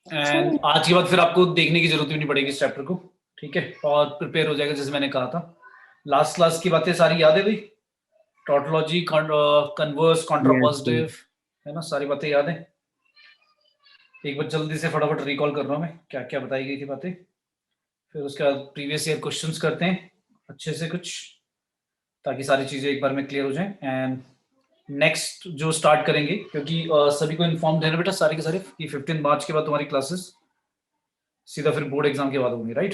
And आज के बाद फिर आपको देखने की जरूरत भी नहीं पड़ेगी इस चैप्टर को, ठीक है, और प्रिपेयर हो जाएगा जैसे मैंने कहा था। लास्ट क्लास की बातें सारी याद है भाई? Tautology, converse, Yes. कॉन्ट्रापोजिटिव, है ना, सारी बातें याद है? एक बार जल्दी से फटाफट रिकॉल कर रहा हूँ मैं क्या क्या बताई गई थी बातें, फिर उसके बाद प्रीवियस ईयर क्वेश्चंस करते हैं अच्छे से कुछ, ताकि सारी चीजें एक बार में क्लियर हो जाएं। एंड नेक्स्ट जो स्टार्ट करेंगे, क्योंकि सभी को इन्फॉर्म देना बेटा सारे के सारे कि 15 मार्च के बाद तुम्हारी क्लासेस सीधा फिर बोर्ड एग्जाम के बाद होंगी, right?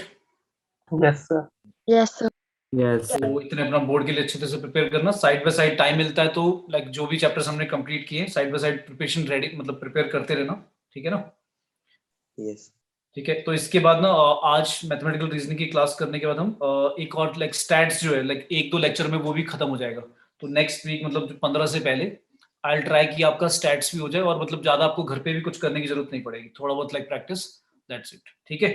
Yes sir. Yes sir. Yes. तो इतने अपना बोर्ड के लिए अच्छे से प्रिपेयर करना, साइड बाय साइड टाइम मिलता है तो लाइक जो भी चैप्टर्स हमने कंप्लीट किए side by side preparation ready, मतलब प्रिपेयर करते रहना, ठीक है ना? यस ठीक है, तो इसके बाद ना आज मैथमेटिकल रीजनिंग की क्लास करने के बाद हम एक और लाइक स्टैट्स जो है लाइक एक दो लेक्चर में वो भी खत्म हो जाएगा। तो नेक्स्ट वीक मतलब 15 से पहले आई विल ट्राई कि आपका स्टैट्स भी हो जाए, और मतलब ज्यादा आपको घर पे भी कुछ करने की जरूरत नहीं पड़ेगी, थोड़ा बहुत लाइक प्रैक्टिस, दैट्स इट, ठीक है?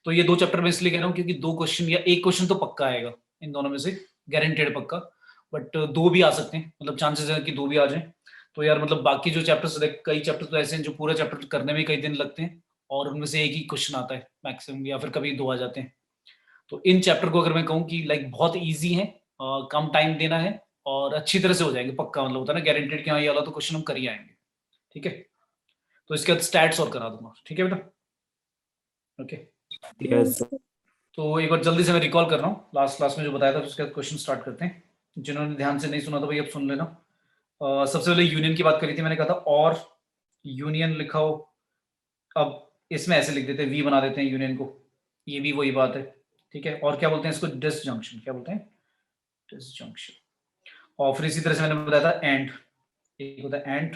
तो ये दो चैप्टर में इसलिए कह रहा हूँ क्योंकि दो क्वेश्चन या एक क्वेश्चन तो पक्का आएगा इन दोनों में से, गारंटेड पक्का, बट दो भी आ सकते हैं, मतलब चांसेस है कि दो भी आ जाए। तो यार मतलब बाकी जो चैप्टर्स, कई चैप्टर तो ऐसे हैं जो पूरा चैप्टर करने में कई दिन लगते हैं और उनमें से एक ही क्वेश्चन आता है मैक्सिमम, या फिर कभी दो आ जाते हैं। तो इन चैप्टर को अगर मैं कहूँ कि लाइक बहुत ईजी है, कम टाइम देना है और अच्छी तरह से हो जाएंगे पक्का, मतलब होता है ना गारंटेड कि हाँ ये वाला तो क्वेश्चन हम कर ही आएंगे, ठीक है? तो इसके बाद स्टैट्स और करा दूंगा, ठीक है बेटा? Okay, Yes. तो एक बार जल्दी से मैं रिकॉल कर रहा हूँ लास्ट क्लास में जो बताया था, उसके बाद क्वेश्चन स्टार्ट करते हैं। जिन्होंने ध्यान से नहीं सुना तो भाई अब सुन लेना। सबसे पहले यूनियन की बात करी थी, मैंने कहा था और यूनियन लिखा हो, अब इसमें ऐसे लिख देते हैं, वी बना देते हैं यूनियन को, ये भी वही बात है, ठीक है? और क्या बोलते हैं इसको? डिसजंक्शन, क्या बोलते हैं? डिसजंक्शन। और फिर इसी तरह से मैंने बताया था एंड, एक होता है एंड,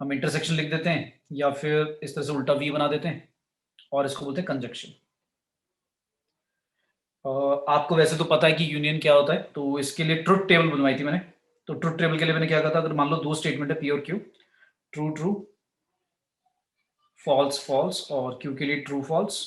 हम इंटरसेक्शन लिख देते हैं या फिर इस तरह से उल्टा वी बना देते हैं, और इसको बोलते हैं कंजक्शन। आपको वैसे तो पता है कि यूनियन क्या होता है, तो इसके लिए ट्रुथ टेबल बनवाई थी मैंने। तो ट्रुथ टेबल के लिए मैंने क्या कहा था, अगर मान लो दो स्टेटमेंट है पी और Q, true true, false false, और क्यू के लिए ट्रू फॉल्स,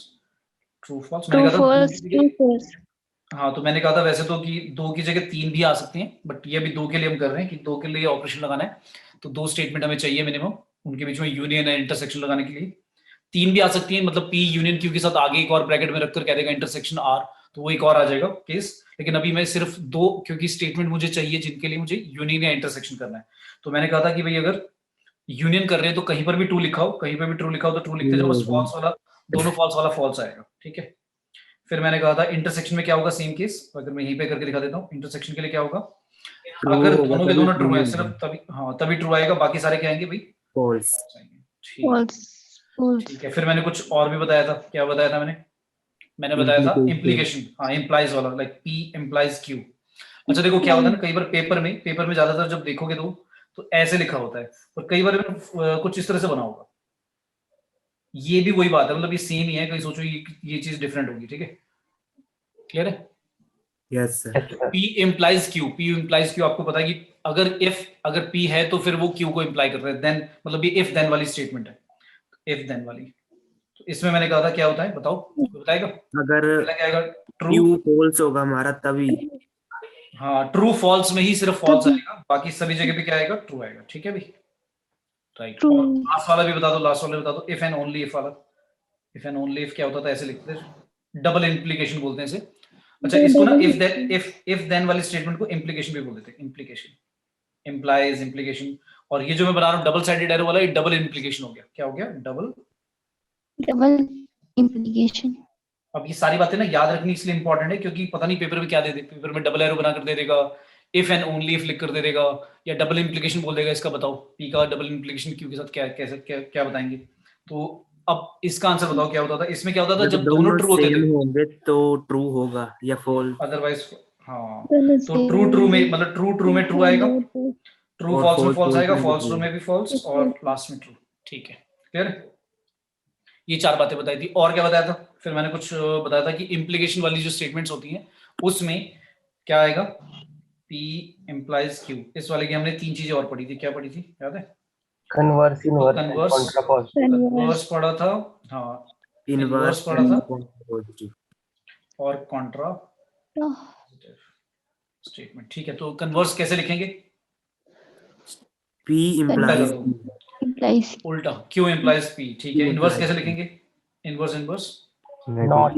ट्रू फॉल्स, मैंने कहा था हाँ, तो मैंने कहा था वैसे तो कि दो की जगह तीन भी आ सकती हैं, बट ये अभी दो के लिए हम कर रहे हैं कि दो के लिए ऑपरेशन लगाना है, तो दो स्टेटमेंट हमें चाहिए मिनिमम, उनके बीच में यूनियन है इंटरसेक्शन लगाने के लिए। तीन भी आ सकती है, मतलब पी यूनियन क्यू के साथ आगे एक और ब्रैकेट में रखकर कह देगा इंटरसेक्शन आर, तो वो एक और आ जाएगा केस। लेकिन अभी मैं सिर्फ दो, क्योंकि स्टेटमेंट मुझे चाहिए जिनके लिए मुझे यूनियन या इंटरसेक्शन करना है, तो मैंने कहा था कि भाई अगर यूनियन कर रहे हैं तो कहीं पर भी ट्रू लिखा हो, कहीं पर भी ट्रू लिखा हो तो ट्रू लिखते जाओ, बस फॉल्स वाला, दोनों फॉल्स वाला फॉल्स आएगा, ठीक है? फिर मैंने कहा था इंटरसेक्शन में क्या होगा, सेम केस, अगर मैं यहीं पे करके दिखा देता हूँ, इंटरसेक्शन के लिए क्या होगा, अगर दोनों के दोनों ट्रू है सिर्फ तभी, हाँ तभी ट्रू आएगा, बाकी सारे क्या आएंगे भाई? False. ठीक है, फिर मैंने कुछ और भी बताया था, क्या बताया था मैंने बताया था इम्प्लीकेशन, हाँ इम्प्लाइज वाला, लाइक पी इम्प्लाइज क्यू। अच्छा देखो क्या होता है ना, कई बार पेपर में ज्यादातर जब देखोगे तो ऐसे लिखा होता है, और कई बार कुछ इस तरह से बना होगा, ये भी वही बात है, मतलब ये सेम ही है, कहीं सोचो ये चीज डिफरेंट होगी, ठीक है? क्लियर है? Yes, sir. P implies Q, P implies Q, आपको पता है कि अगर P है तो फिर वो Q को इम्प्लाई करता है, देन मतलब ये इफ देन वाली स्टेटमेंट है, इफ देन वाली। तो इसमें मैंने कहा था क्या होता है, बताओ, बताएगा? अगर क्या आएगा? ट्रू, Q false होगा हमारा तभी। हाँ ट्रू फॉल्स में ही सिर्फ फॉल्स आएगा, बाकी सभी जगह पे क्या आएगा? ट्रू आएगा, ठीक है भाई? राइट। और लास्ट वाला भी बता दो, लास्ट वाला बता दो, इफ एंड ओनली इफ वाला। इफ एंड ओनली इफ क्या होता था, ऐसे लिखते थे, डबल इम्प्लीकेशन बोलते हैं इसे। अच्छा इसको ना इफ देन वाली स्टेटमेंट को इम्प्लीकेशन भी बोल देते हैं, इम्प्लीकेशन, इम्प्लाइज, इम्प्लीकेशन। और ये जो मैं बना रहा हूँ डबल साइडेड एरो वाला, ये डबल इम्प्लीकेशन हो गया, क्या हो गया? Double implication. अब ये सारी बातें ना याद रखनी इसलिए इंपॉर्टेंट है क्योंकि पता नहीं पेपर में क्या दे दे, पेपर में डबल एरो बना कर दे देगा, इफ एंड ओनली इफ लिख कर दे देगा, या डबल इम्प्लीकेशन बोल देगा। इसका बताओ पी का डबल इम्प्लीकेशन क्यू के साथ क्या कैसे क्या बताएंगे? तो अब इसका आंसर बताओ क्या होता था, इसमें क्या होता था जब दोनों ट्रू होते थे होंगे तो ट्रू होगा या फॉल्स, अदरवाइज, हाँ तो ट्रू में मतलब ट्रू में ट्रू आएगा, ट्रू फॉल्स में फॉल्स आएगा, फॉल्स ट्रू में भी फॉल्स, और लास्ट में ट्रू, ठीक है? क्लियर? ये चार बातें बताई थी, और क्या बताया था? फिर मैंने कुछ बताया था कि इम्प्लीकेशन वाली जो स्टेटमेंट्स होती हैं उसमें क्या आएगा? P implies Q। इस वाले की हमने तीन चीजें और पढ़ी थी, क्या पढ़ी थी याद है? कन्वर्स, इनवर्स, कन्वर्स पढ़ा था, हाँ इनवर्स पढ़ा था, और कॉन्ट्रा स्टेटमेंट, ठीक है? तो कन्वर्स कैसे लिखेंगे? P implies उल्टा, Q implies P, ठीक है? इनवर्स कैसे लिखेंगे? इनवर्स इनवर्स नॉट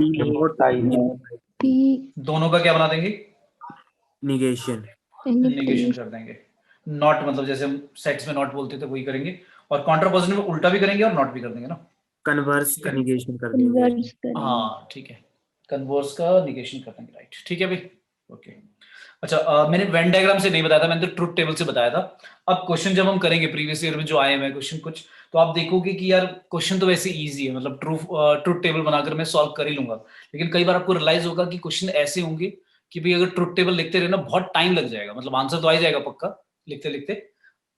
P दोनों का क्या बना देंगे? negation. निगेशन कर देंगे। नॉट मतलब जैसे हम सेट्स में नॉट बोलते थे वही करेंगे, और कॉन्ट्रापोजिशन में उल्टा भी करेंगे और नॉट भी कर देंगे ना। Converse ठीक का है। negation कर देंगे. कन्वर्स करेंगे। हाँ ठीक है, कन्वर्स का निगेशन कर देंगे, राइट। ठीक है भाई, ओके। अच्छा मैंने वेन डायग्राम से नहीं बताया था, मैंने तो ट्रुथ टेबल से बताया था। अब क्वेश्चन जब हम करेंगे प्रीवियस ईयर में जो आए हुए हैं क्वेश्चन कुछ, तो आप देखोगे कि यार क्वेश्चन तो वैसे इजी है, मतलब ट्रुथ टेबल बनाकर मैं सॉल्व कर ही लूंगा, लेकिन कई बार आपको रियलाइज होगा कि क्वेश्चन ऐसे होंगे कि भाई अगर ट्रुथ टेबल लिखते रहे ना बहुत टाइम लग जाएगा, मतलब आंसर तो आ ही जाएगा पक्का लिखते लिखते,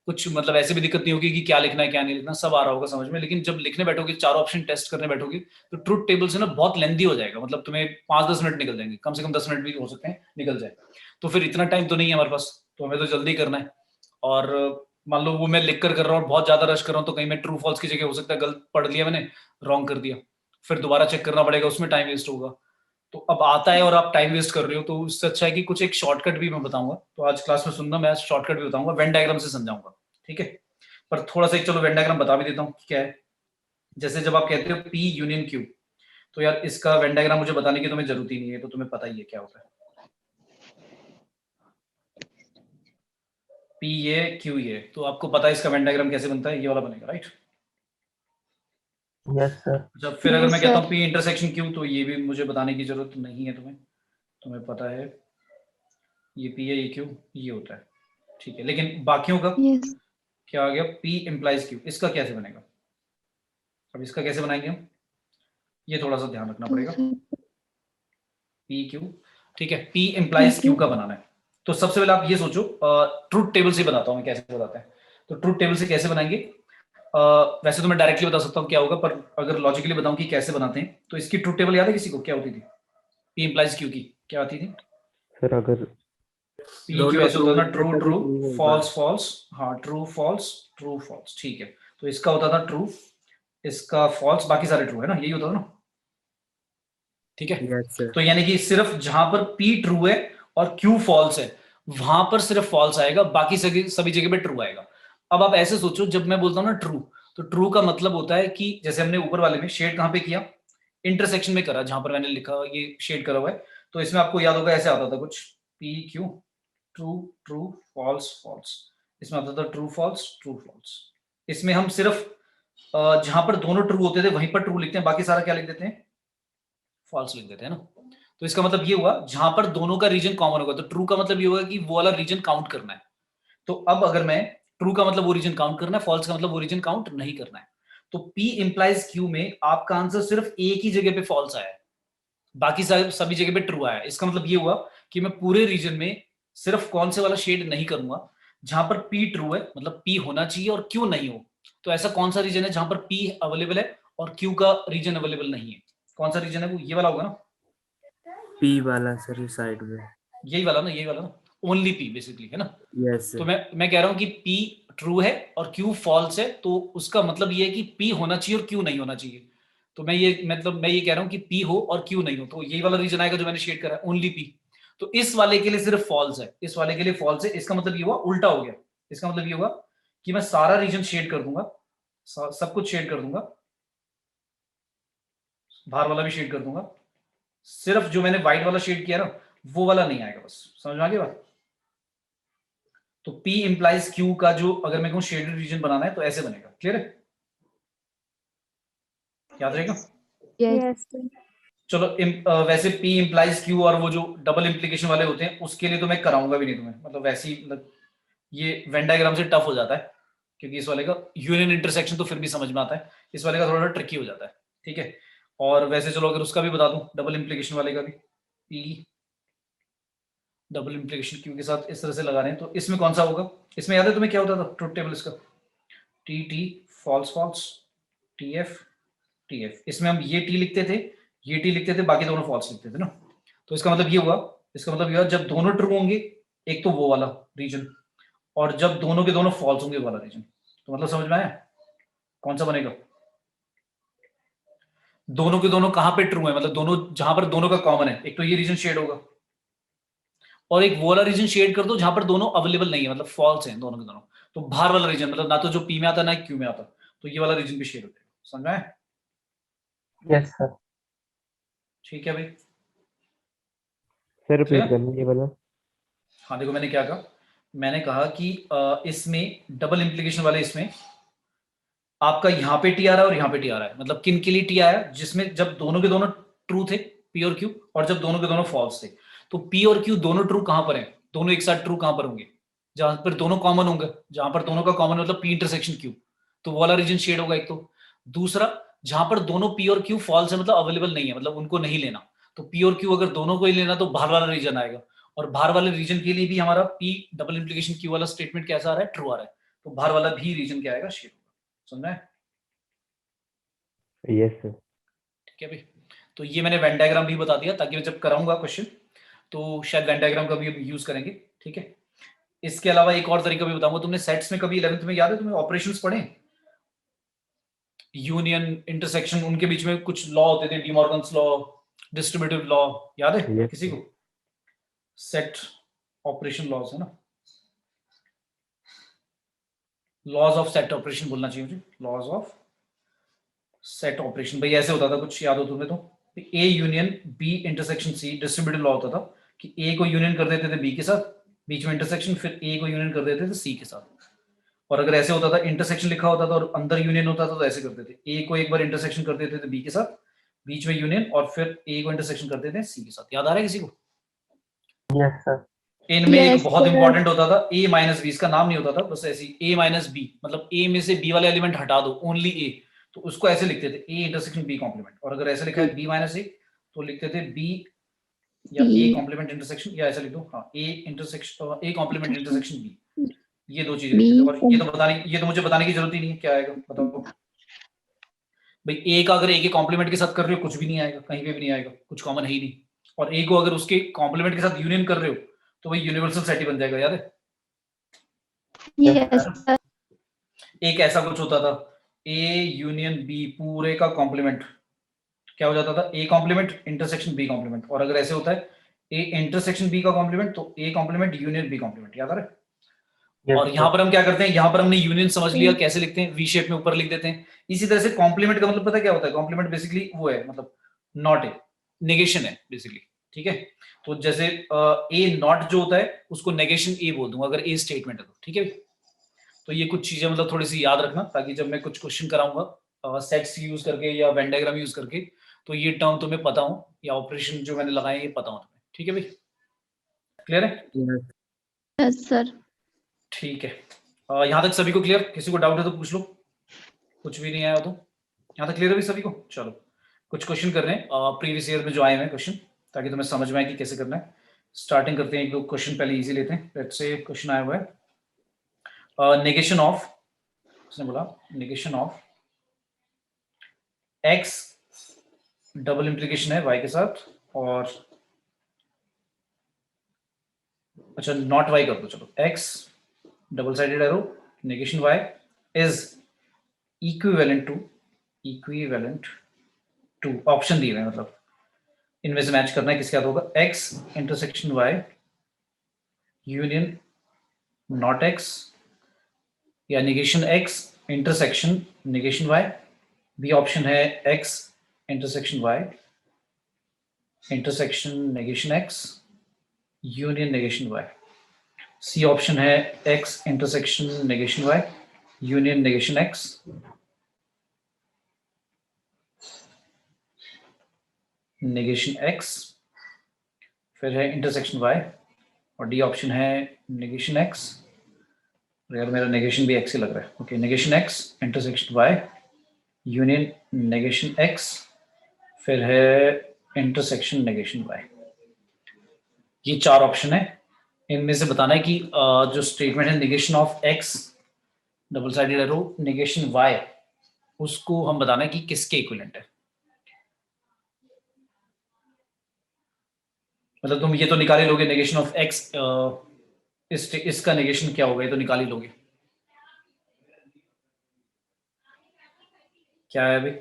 कुछ मतलब ऐसे भी दिक्कत नहीं होगी कि क्या लिखना है क्या नहीं लिखना, सब आ रहा होगा समझ में, लेकिन जब लिखने बैठोगे, चार ऑप्शन टेस्ट करने बैठोगे, तो ट्रुथ टेबल से ना बहुत लेंदी हो जाएगा, मतलब तुम्हें 5-10 मिनट निकल जाएंगे, कम से कम 10 मिनट भी हो सकते हैं निकल जाए। तो फिर इतना टाइम तो नहीं है हमारे पास, तो हमें तो जल्दी करना है। और मान लो वो मैं लिख कर रहा हूँ और बहुत ज्यादा रश कर रहा हूँ, तो कहीं मैं ट्रू फॉल्स की जगह हो सकता है गलत पढ़ लिया मैंने, रॉन्ग कर दिया, फिर दोबारा चेक करना पड़ेगा, उसमें टाइम वेस्ट होगा। तो अब आता है और आप टाइम वेस्ट कर रहे हो, तो उससे अच्छा है कि कुछ एक शॉर्टकट भी मैं बताऊंगा, तो आज क्लास में सुनना, मैं शॉर्टकट भी बताऊंगा, वेन डायग्राम से समझाऊंगा, ठीक है। पर थोड़ा सा एक चलो वेन डायग्राम बता भी देता हूँ क्या है। जैसे जब आप कहते हो P यूनियन Q, तो यार इसका वेन डायग्राम मुझे बताने की तुम्हें जरूरत ही नहीं है, तो तुम्हें पता ही है क्या होता है। P ये Q ये, तो आपको पता है इसका वेन डायग्राम कैसे बनता है, ये वाला बनेगा, राइट। Yes sir. अच्छा फिर अगर मैं Yes, कहता sir. हूँ P इंटरसेक्शन Q, तो ये भी मुझे बताने की जरूरत नहीं है तुम्हें, तुम्हें पता है ये P है, ये Q, ये होता है, ठीक है। लेकिन बाकियों का Yes. क्या आ गया, P implies Q, इसका कैसे बनेगा? अब इसका कैसे बनाएंगे हम, ये थोड़ा सा ध्यान रखना पड़ेगा। P Q, ठीक है, P implies Q का बनाना है। तो सबसे पहले आप ये सोचो, ट्रूथ टेबल से बताता हूँ मैं कैसे बताते हैं। तो ट्रूथ टेबल से कैसे बनाएंगे, वैसे तो मैं डायरेक्टली बता सकता हूँ क्या होगा, पर अगर लॉजिकली बताऊं कि कैसे बनाते हैं, तो इसकी ट्रूथ टेबल याद है किसी को, क्या होती थी? P implies Q की क्या आती थी? सर अगर P Q दोनों ऐसे होता था ना, true ट्रू होगा ट्रू, तभी true होगा. फॉल्स फॉल्स, हाँ ट्रू फॉल्स ट्रू फॉल्स, ठीक है। तो इसका होता था ट्रू, इसका फॉल्स, बाकी सारे ट्रू है ना, यही होता था ना, ठीक है। Yes sir. तो यानी कि सिर्फ जहां पर P ट्रू है और Q फॉल्स है, वहां पर सिर्फ फॉल्स आएगा, बाकी सभी जगह पे ट्रू आएगा। अब आप ऐसे सोचो, जब मैं बोलता हूँ ना ट्रू, तो ट्रू का मतलब होता है कि जैसे हमने ऊपर वाले में शेड कहां पे किया, इंटरसेक्शन में करा, जहां पर मैंने लिखा ये शेड करा हुआ है, तो इसमें आपको याद होगा ऐसे आता था कुछ, P Q true true false false, इसमें आता था ट्रू फॉल्स ट्रू फॉल्स। इसमें हम सिर्फ जहां पर दोनों ट्रू होते थे वहीं पर ट्रू लिखते हैं, बाकी सारा क्या लिख देते हैं, फॉल्स लिख देते हैं ना। तो इसका मतलब ये हुआ जहां पर दोनों का रीजन कॉमन होगा, तो ट्रू का मतलब ये होगा कि वो वाला रीजन काउंट करना है। तो अब अगर मैं, ट्रू का मतलब वो रीजन काउंट करना है, फॉल्स का मतलब वो रीजन काउंट नहीं करना है। तो P इंप्लाइज Q में आपका आंसर सिर्फ एक ही जगह पे फॉल्स आया है, बाकी सभी जगह पे ट्रू आया है। इसका मतलब ये हुआ कि मैं पूरे रीजन में सिर्फ कौन से वाला शेड नहीं करूंगा, जहां पर P ट्रू है, मतलब P होना चाहिए और Q नहीं हो। तो ऐसा कौन सा रीजन है जहां पर P अवेलेबल है और Q का रीजन अवेलेबल नहीं है? कौन सा रीजन है वो, ये वाला होगा ना, P वाला सर साइड में. यही वाला ना, यही वाला ना, ओनली P बेसिकली है ना। Yes sir. तो मैं कह रहा हूं कि P ट्रू है और Q फॉल्स है, तो उसका मतलब ये है कि P होना चाहिए और Q नहीं होना चाहिए। तो मैं ये कह रहा हूं कि P हो और Q नहीं हो, तो यही वाला रीजन आएगा जो मैंने शेड करा है, ओनली P। तो इस वाले के लिए सिर्फ फॉल्स है, इस वाले के लिए फॉल्स है। इसका मतलब ये हुआ उल्टा हो गया, इसका मतलब ये हुआ कि मैं सारा रीजन शेड कर दूंगा, सब कुछ शेड कर दूंगा, बाहर वाला भी शेड कर दूंगा, सिर्फ जो मैंने व्हाइट वाला शेड किया ना वो वाला नहीं आएगा, बस समझ में आ गया बात। तो P इंप्लाइज Q का जो अगर मैं कहूं शेडेड रीजन बनाना है तो ऐसे बनेगा, क्लियर है, याद रहेगा। Yes. चलो वैसे P इंप्लाइज Q और वो जो डबल इंप्लीकेशन वाले होते हैं उसके लिए तो मैं कराऊंगा भी नहीं तुम्हें, मतलब वैसे ही मतलब ये वेन डायग्राम से टफ हो जाता है, क्योंकि इस वाले का यूनियन इंटरसेक्शन तो फिर भी समझ में आता है, इस वाले का थोड़ा ट्रिकी हो जाता है, ठीक है। और वैसे चलो अगर उसका भी बता दूं, डबल इंप्लीकेशन वाले का भी, P डबल इंप्लीकेशन Q के साथ इस तरह से लगा रहे हैं, तो इसमें कौन सा होगा, इसमें याद है तुम्हें क्या होता था ट्रुथ टेबल इसका, T T false false, TF TF, इसमें हम ये T लिखते थे, ये T लिखते थे, बाकी दोनों फॉल्स लिखते थे ना। तो इसका मतलब ये हुआ, इसका मतलब ये हुआ जब दोनों ट्रू होंगे, एक तो वो वाला रीजन, और जब दोनों के दोनों फॉल्स होंगे वो वाला रीजन। तो मतलब समझ में आया कौन सा बनेगा, दोनों के दोनों कहां पे ट्रू है, मतलब दोनों जहां पर दोनों का कॉमन है, एक तो ये रीजन शेड होगा, और एक वो वाला रीजन शेड कर दो जहां पर दोनों अवेलेबल नहीं है, मतलब फॉल्स हैं दोनों के दोनों। तो बाहर वाला रीजन मतलब ना तो जो P में आता ना Q में आता, तो ये वाला रीजन भी शेड हो जाएगा, समझ में आया। Yes sir. ठीक है भाई। Sir repeat Clear? करना ये वाला। हाँ देखो मैंने क्या कहा, मैंने कहा कि इसमें डबल इंप्लीकेशन वाले इसमें आपका यहाँ पे टी आ रहा है और यहाँ पे टी आ रहा है, मतलब किन के लिए टी आया, जिसमें जब दोनों के दोनों ट्रू थे पी और क्यू, और जब दोनों के दोनों फॉल्स थे। तो पी और क्यू दोनों ट्रू कहां पर हैं, दोनों एक साथ ट्रू कहां पर होंगे, जहां पर दोनों कॉमन होंगे, जहां पर दोनों का कॉमन मतलब पी इंटरसेक्शन क्यू, तो वो वाला रीजन शेड होगा एक। तो दूसरा, जहां पर दोनों पी और क्यू फॉल्स है मतलब अवेलेबल नहीं है, मतलब उनको नहीं लेना, तो पी और क्यू अगर दोनों को ही लेना तो बाहर वाला रीजन आएगा, और बाहर वाले रीजन के लिए भी हमारा पी डबल इंप्लीकेशन क्यू वाला स्टेटमेंट कैसा आ रहा है, ट्रू आ रहा है, तो बाहर वाला भी रीजन क्या आएगा, शेड होगा। समझ में? Yes sir. ठीक है भाई। तो ये मैंने वेन डायग्राम भी बता दिया, ताकि मैं जब कराऊंगा क्वेश्चन तो शायद वेन डायग्राम का भी यूज करेंगे। ठीक है। इसके अलावा एक और तरीका भी बताऊंगा। तुमने सेट्स में कभी 11th में याद है तुम्हें ऑपरेशंस पढ़े, यूनियन, इंटरसेक्शन, उनके बीच में कुछ लॉ होते थे, डिमॉर्गन्स लॉ, डिस्ट्रीब्यूटिव लॉ, याद है Yes, किसी sir. को? सेट ऑपरेशन लॉज है ना, लॉज ऑफ सेट ऑपरेशन बोलना चाहिए मुझे, लॉज ऑफ सेट ऑपरेशन। भाई ऐसे होता था, कुछ याद हो तुम्हें तो, A union B intersection C, distributive law होता था कि ए को यूनियन कर देते थे बी के साथ, बीच में इंटरसेक्शन, फिर ए को यूनियन कर देते थे सी के साथ। और अगर ऐसे होता था, इंटरसेक्शन लिखा होता था और अंदर यूनियन होता था, तो ऐसे करते थे, ए को एक बार इंटरसेक्शन कर देते थे बी के साथ, बीच में यूनियन, और फिर ए को इंटरसेक्शन कर देते थे सी के साथ। याद आ रहा है किसी को? Yes sir. इनमें एक Yes, बहुत sir. इंपॉर्टेंट होता था ए माइनस बी, इसका नाम नहीं होता था, बस ऐसी ए माइनस बी, मतलब ए में से बी वाले एलिमेंट हटा दो, ओनली ए, तो उसको ऐसे लिखते थे ए इंटरसेक्शन बी कॉम्प्लीमेंट। और अगर ऐसे लिखा है बी माइनस ए, तो लिखते थे बी या ए B. कॉम्प्लीमेंट इंटरसेक्शन, या ऐसा लिख दो, हाँ A intersection, A complement intersection B, ये दो चीजें लिखते थे। B. और ये तो मुझे बताने की जरूरत ही नहीं है क्या आएगा, बताओ भाई। ए का अगर ए के कॉम्प्लीमेंट के साथ कर रहे हो, कुछ भी नहीं आएगा, कहीं पे भी नहीं आएगा, कुछ कॉमन है ही नहीं। और ए को अगर उसके कॉम्प्लीमेंट के साथ यूनियन कर रहे हो, तो भाई यूनिवर्सल सेट ही बन जाएगा, याद है? Yes, sir. एक ऐसा कुछ होता था, ए यूनियन बी पूरे का कॉम्प्लीमेंट क्या हो जाता था, A complement intersection B complement. और अगर ऐसे होता है ए इंटरसेक्शन बी का कॉम्प्लीमेंट, तो A complement union B complement, याद आ रहा है? Yes, और यहाँ sir. पर हम क्या करते हैं, यहाँ पर हमने यूनियन समझ लिया, कैसे लिखते हैं, वी शेप में ऊपर लिख देते हैं। इसी तरह से कॉम्प्लीमेंट का मतलब पता है क्या होता है, कॉम्प्लीमेंट बेसिकली वो है, मतलब नॉट ए, नेगेशन है बेसिकली। ठीक है। तो जैसे ए नॉट जो होता है उसको नेगेशन ए बोल दूंगा अगर ए स्टेटमेंट है तो। ठीक है। तो ये कुछ चीजें मतलब थोड़ी सी याद रखना, ताकि जब मैं कुछ क्वेश्चन कराऊंगा सेट्स यूज करके या वेन डायग्राम यूज करके, तो ये टर्म तुम्हें पता हो, या ऑपरेशन जो मैंने लगाए ये पता हो तुम्हें। ठीक है भाई, क्लियर है? Yes. Yes, sir. ठीक है। यहाँ तक सभी को क्लियर? किसी को डाउट है तो पूछ लो, कुछ भी नहीं आया तो। यहाँ तक क्लियर है भी सभी को? चलो कुछ क्वेश्चन कर रहे हैं प्रीवियस ईयर में जो आए हैं क्वेश्चन, ताकि तुम्हें समझ में आए कि कैसे करना है। स्टार्टिंग करते हैं, एक दो क्वेश्चन पहले इजी लेते हैं। लेट्स से क्वेश्चन आया हुआ है, नेगेशन ऑफ, उसने बोला negation of x, double implication है y के साथ, और अच्छा नॉट y कर दो, चलो x double sided arrow negation y is equivalent to option दिए हुए हैं, मतलब इनमें से मैच करना है किसके साथ होगा, x intersection y union not x, या negation x intersection negation y। B option है x intersection y intersection negation x union negation y। C option है x intersection negation y union negation x। Negation x, फिर है intersection y, और D option है negation x। यार मेरा negation भी x ही लग रहा है। Okay, negation x intersection y union negation x, फिर है इंटरसेक्शन नेगेशन y। ये चार ऑप्शन है, इनमें से बताना है कि जो स्टेटमेंट है negation of x double sided arrow negation y, उसको हम बताना है कि किसके इक्विवेलेंट है। मतलब तुम ये तो निकाल ही लोगे, नेगेशन ऑफ x, इसका नेगेशन क्या होगा, ये तो निकाल ही लोगे। क्या है अभी,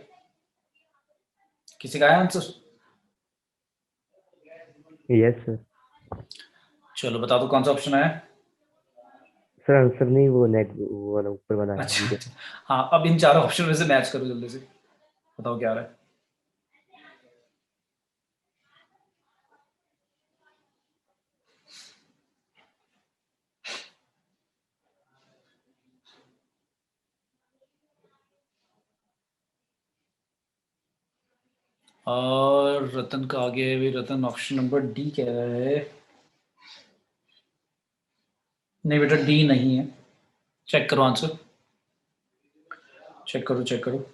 किसी का है आंसर? Yes sir. चलो बता दो कौन सा ऑप्शन है। सर आंसर नहीं, वो वाला ऊपर वाला है। अच्छा हाँ, अब इन चारों ऑप्शन में से मैच करो जल्दी से, बताओ क्या आ रहा है। और रतन का आगे है भी, रतन ऑप्शन नंबर डी कह रहा है। नहीं बेटा डी नहीं है, चेक करो आंसर, चेक करो चेक करो।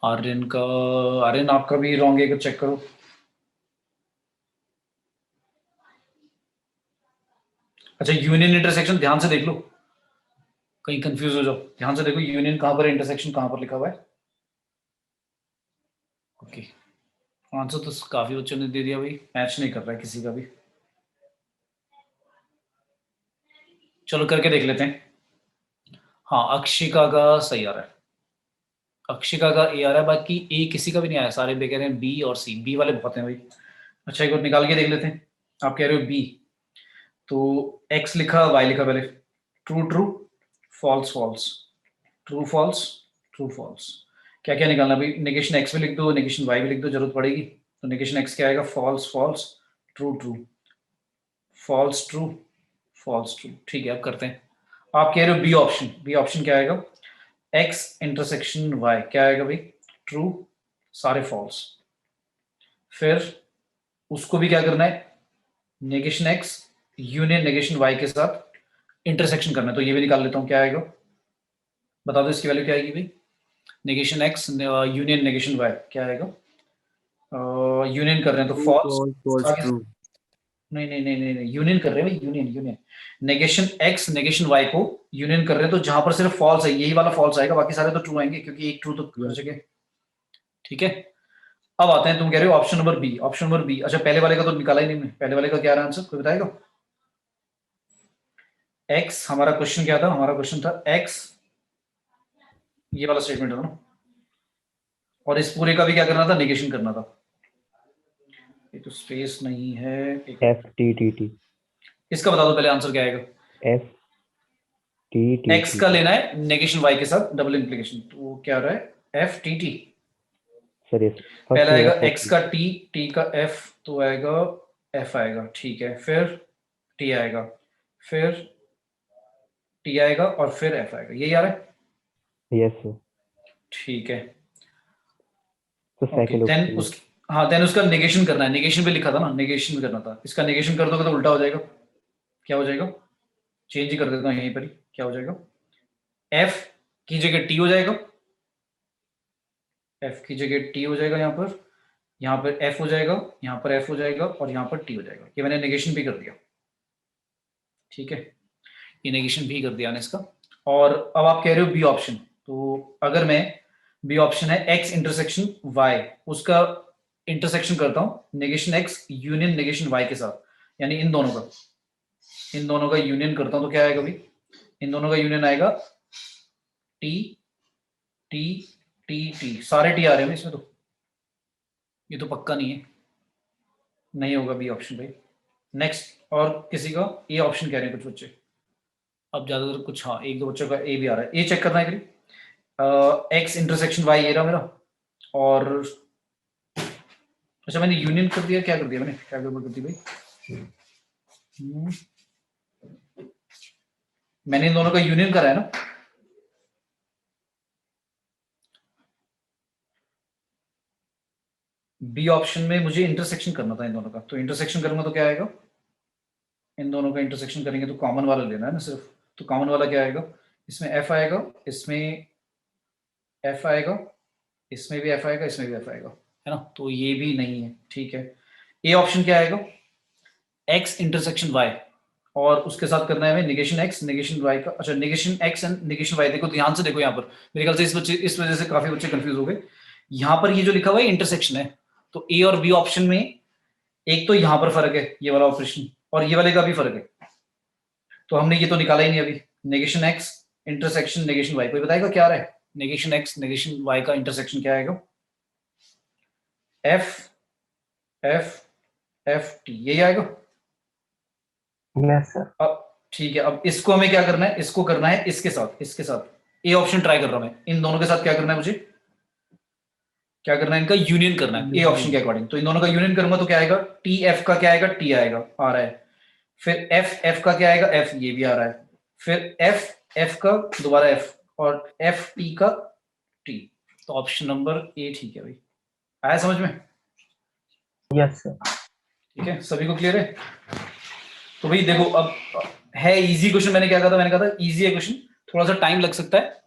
आर्यन का, आर्यन आपका भी रॉन्ग है, चेक करो। अच्छा यूनियन इंटरसेक्शन ध्यान से देख लो, कहीं कंफ्यूज हो जाओ, ध्यान से देखो यूनियन कहां पर है, इंटरसेक्शन कहां पर लिखा हुआ है। ओके, आंसर तो काफी बच्चों ने दे दिया भाई, मैच नहीं कर रहा है किसी का भी। चलो करके देख लेते हैं। हाँ अक्षिका का सही आ रहा है, अक्षिका का ए आ रहा है, बाकी ए किसी का भी नहीं आया, सारे बे कह रहे हैं बी और सी, बी वाले बहुत हैं भाई। अच्छा एक और निकाल के देख लेते हैं, आप कह रहे हो बी, तो एक्स लिखा वाई लिखा पहले, true true false false, true false true false. क्या क्या निकालना भाई, नेगेशन एक्स भी लिख दो, नेगेशन वाई भी लिख दो, जरूरत पड़ेगी। तो नेगेशन एक्स क्या आएगा, false false true true, false true false true. ठीक है अब करते हैं, आप कह रहे हो बी ऑप्शन, बी ऑप्शन क्या आएगा, एक्स इंटरसेक्शन वाई क्या आएगा भाई, ट्रू सारे फॉल्स। फिर उसको भी क्या करना है, negation X union negation Y के साथ इंटरसेक्शन करना है, तो ये भी निकाल लेता हूं क्या आएगा, बता दो इसकी वैल्यू क्या आएगी भाई, negation X union negation Y क्या आएगा, यूनियन कर रहे हैं तो फॉल्स, फॉल्स ट्रू। नहीं नहीं नहीं नहीं नहीं, यूनियन कर रहे हैं भाई, union union, negation X negation Y को यूनियन कर रहे हैं, तो जहां पर सिर्फ फॉल्स है यही वाला फॉल्स आएगा, बाकी सारे तो ट्रू आएंगे क्योंकि एक ट्रू तो कर सके। ठीक है अब आते हैं, तुम कह रहे हो option number B, option number B. अच्छा पहले वाले का तो निकाला ही नहीं मैंने, पहले वाले का क्या रहा आंसर, कोई बताएगा। एक्स हमारा क्वेश्चन क्या था, हमारा क्वेश्चन था एक्स, ये वाला स्टेटमेंट था ना, और इस पूरे का भी क्या करना था, नेगेशन करना था। ये तो स्पेस नहीं है, एफ टी टी टी, इसका बता दो पहले आंसर क्या आएगा, एफ टी टी एक्स का लेना है नेगेशन वाई के साथ डबल इंप्लीकेशन, तो वो क्या रहा है एफ टी टी, सर पहला आएगा एक्स का टी, टी का एफ, तो आएगा एफ आएगा, ठीक है, फिर टी आएगा, फिर टी आएगा और फिर एफ आएगा, यही आ रहा है। यस सर, ठीक है तो ओके, सेकंड देन ऑप्शन उस, हाँ देन उसका नेगेशन करना है, नेगेशन पे लिखा था ना, नेगेशन भी करना था, इसका नेगेशन कर दोगे तो उल्टा हो जाएगा, क्या हो जाएगा, चेंज ही कर देता हूँ यहीं पर ही, क्या हो जाएगा, एफ की जगह टी हो जाएगा, एफ की जगह टी हो जाएगा, यहाँ पर एफ हो जाएगा, यहाँ पर एफ हो जाएगा और यहाँ पर टी हो जाएगा, ये मैंने नेगेशन भी कर दिया। ठीक है ये नेगेशन भी कर दिया ना इसका। और अब आप कह रहे हो बी ऑप्शन, तो अगर मैं, बी ऑप्शन है एक्स इंटरसेक्शन वाई, उसका इंटरसेक्शन करता हूं negation X union negation Y के साथ, यानी इन दोनों का, इन दोनों का यूनियन करता हूं तो क्या आएगा भाई, इन दोनों का यूनियन आएगा टी टी टी टी, सारे टी आ रहे हैं इसमें, तो ये तो पक्का नहीं है, नहीं होगा बी ऑप्शन भाई। नेक्स्ट और किसी का ए ऑप्शन कह रहे हैं कुछ बच्चे, अब ज्यादातर कुछ, हाँ एक दो बच्चों का ए भी आ रहा है, ए चेक करना है एक्स इंटरसेक्शन वाई ये रहा मेरा, और अच्छा मैंने यूनियन कर दिया, क्या कर दिया मैंने, क्या गड़बड़ कर दी भाई, मैंने इन दोनों का यूनियन करा है ना, बी ऑप्शन में मुझे इंटरसेक्शन करना था इन दोनों का, तो इंटरसेक्शन करूंगा तो क्या आएगा, इन दोनों का इंटरसेक्शन करेंगे तो कॉमन वाला लेना है ना सिर्फ, तो कॉमन वाला क्या आएगा, इसमें एफ आएगा, इसमें एफ आएगा, इसमें भी एफ आएगा, इसमें भी एफ आएगा, है ना, तो ये भी नहीं है। ठीक है ए ऑप्शन क्या आएगा, एक्स इंटरसेक्शन वाई, और उसके साथ करना है हमें नेगेशन एक्स नेगेशन वाई का, अच्छा negation X and negation Y, देखो ध्यान से देखो यहाँ पर, मेरे ख्याल से इस वजह से काफी बच्चे कंफ्यूज हो गए, यहाँ पर ये जो लिखा हुआ है इंटरसेक्शन है, तो ए और बी ऑप्शन में एक तो यहाँ पर फर्क है ये वाला ऑपरेशन, और ये वाले का भी फर्क है, तो हमने ये तो निकाला ही नहीं अभी, negation X intersection negation Y, कोई बताएगा क्या आ रहा है, नेगेशन एक्स नेगेशन वाई का इंटरसेक्शन क्या आएगा, एफ एफ एफ टी, यही आएगा। यस सर, अब ठीक है, अब इसको हमें क्या करना है, इसको करना है इसके साथ, इसके साथ ए ऑप्शन ट्राई कर रहा हूं मैं, इन दोनों के साथ क्या करना है मुझे, क्या करना है, इनका यूनियन करना है ए ऑप्शन के अकॉर्डिंग, तो इन दोनों का यूनियन करूंगा तो क्या आएगा, टी एफ का क्या आएगा, टी आएगा आ रहा है, फिर एफ एफ का क्या आएगा, एफ ये भी आ रहा है, फिर एफ एफ का दोबारा एफ और एफ टी का टी। तो ऑप्शन नंबर ए ठीक है भाई। आया समझ में? Yes, sir. ठीक है, सभी को क्लियर है? तो भाई देखो, अब है इजी क्वेश्चन। मैंने क्या कहा था? मैंने कहा था इजी है क्वेश्चन, थोड़ा सा टाइम लग सकता है,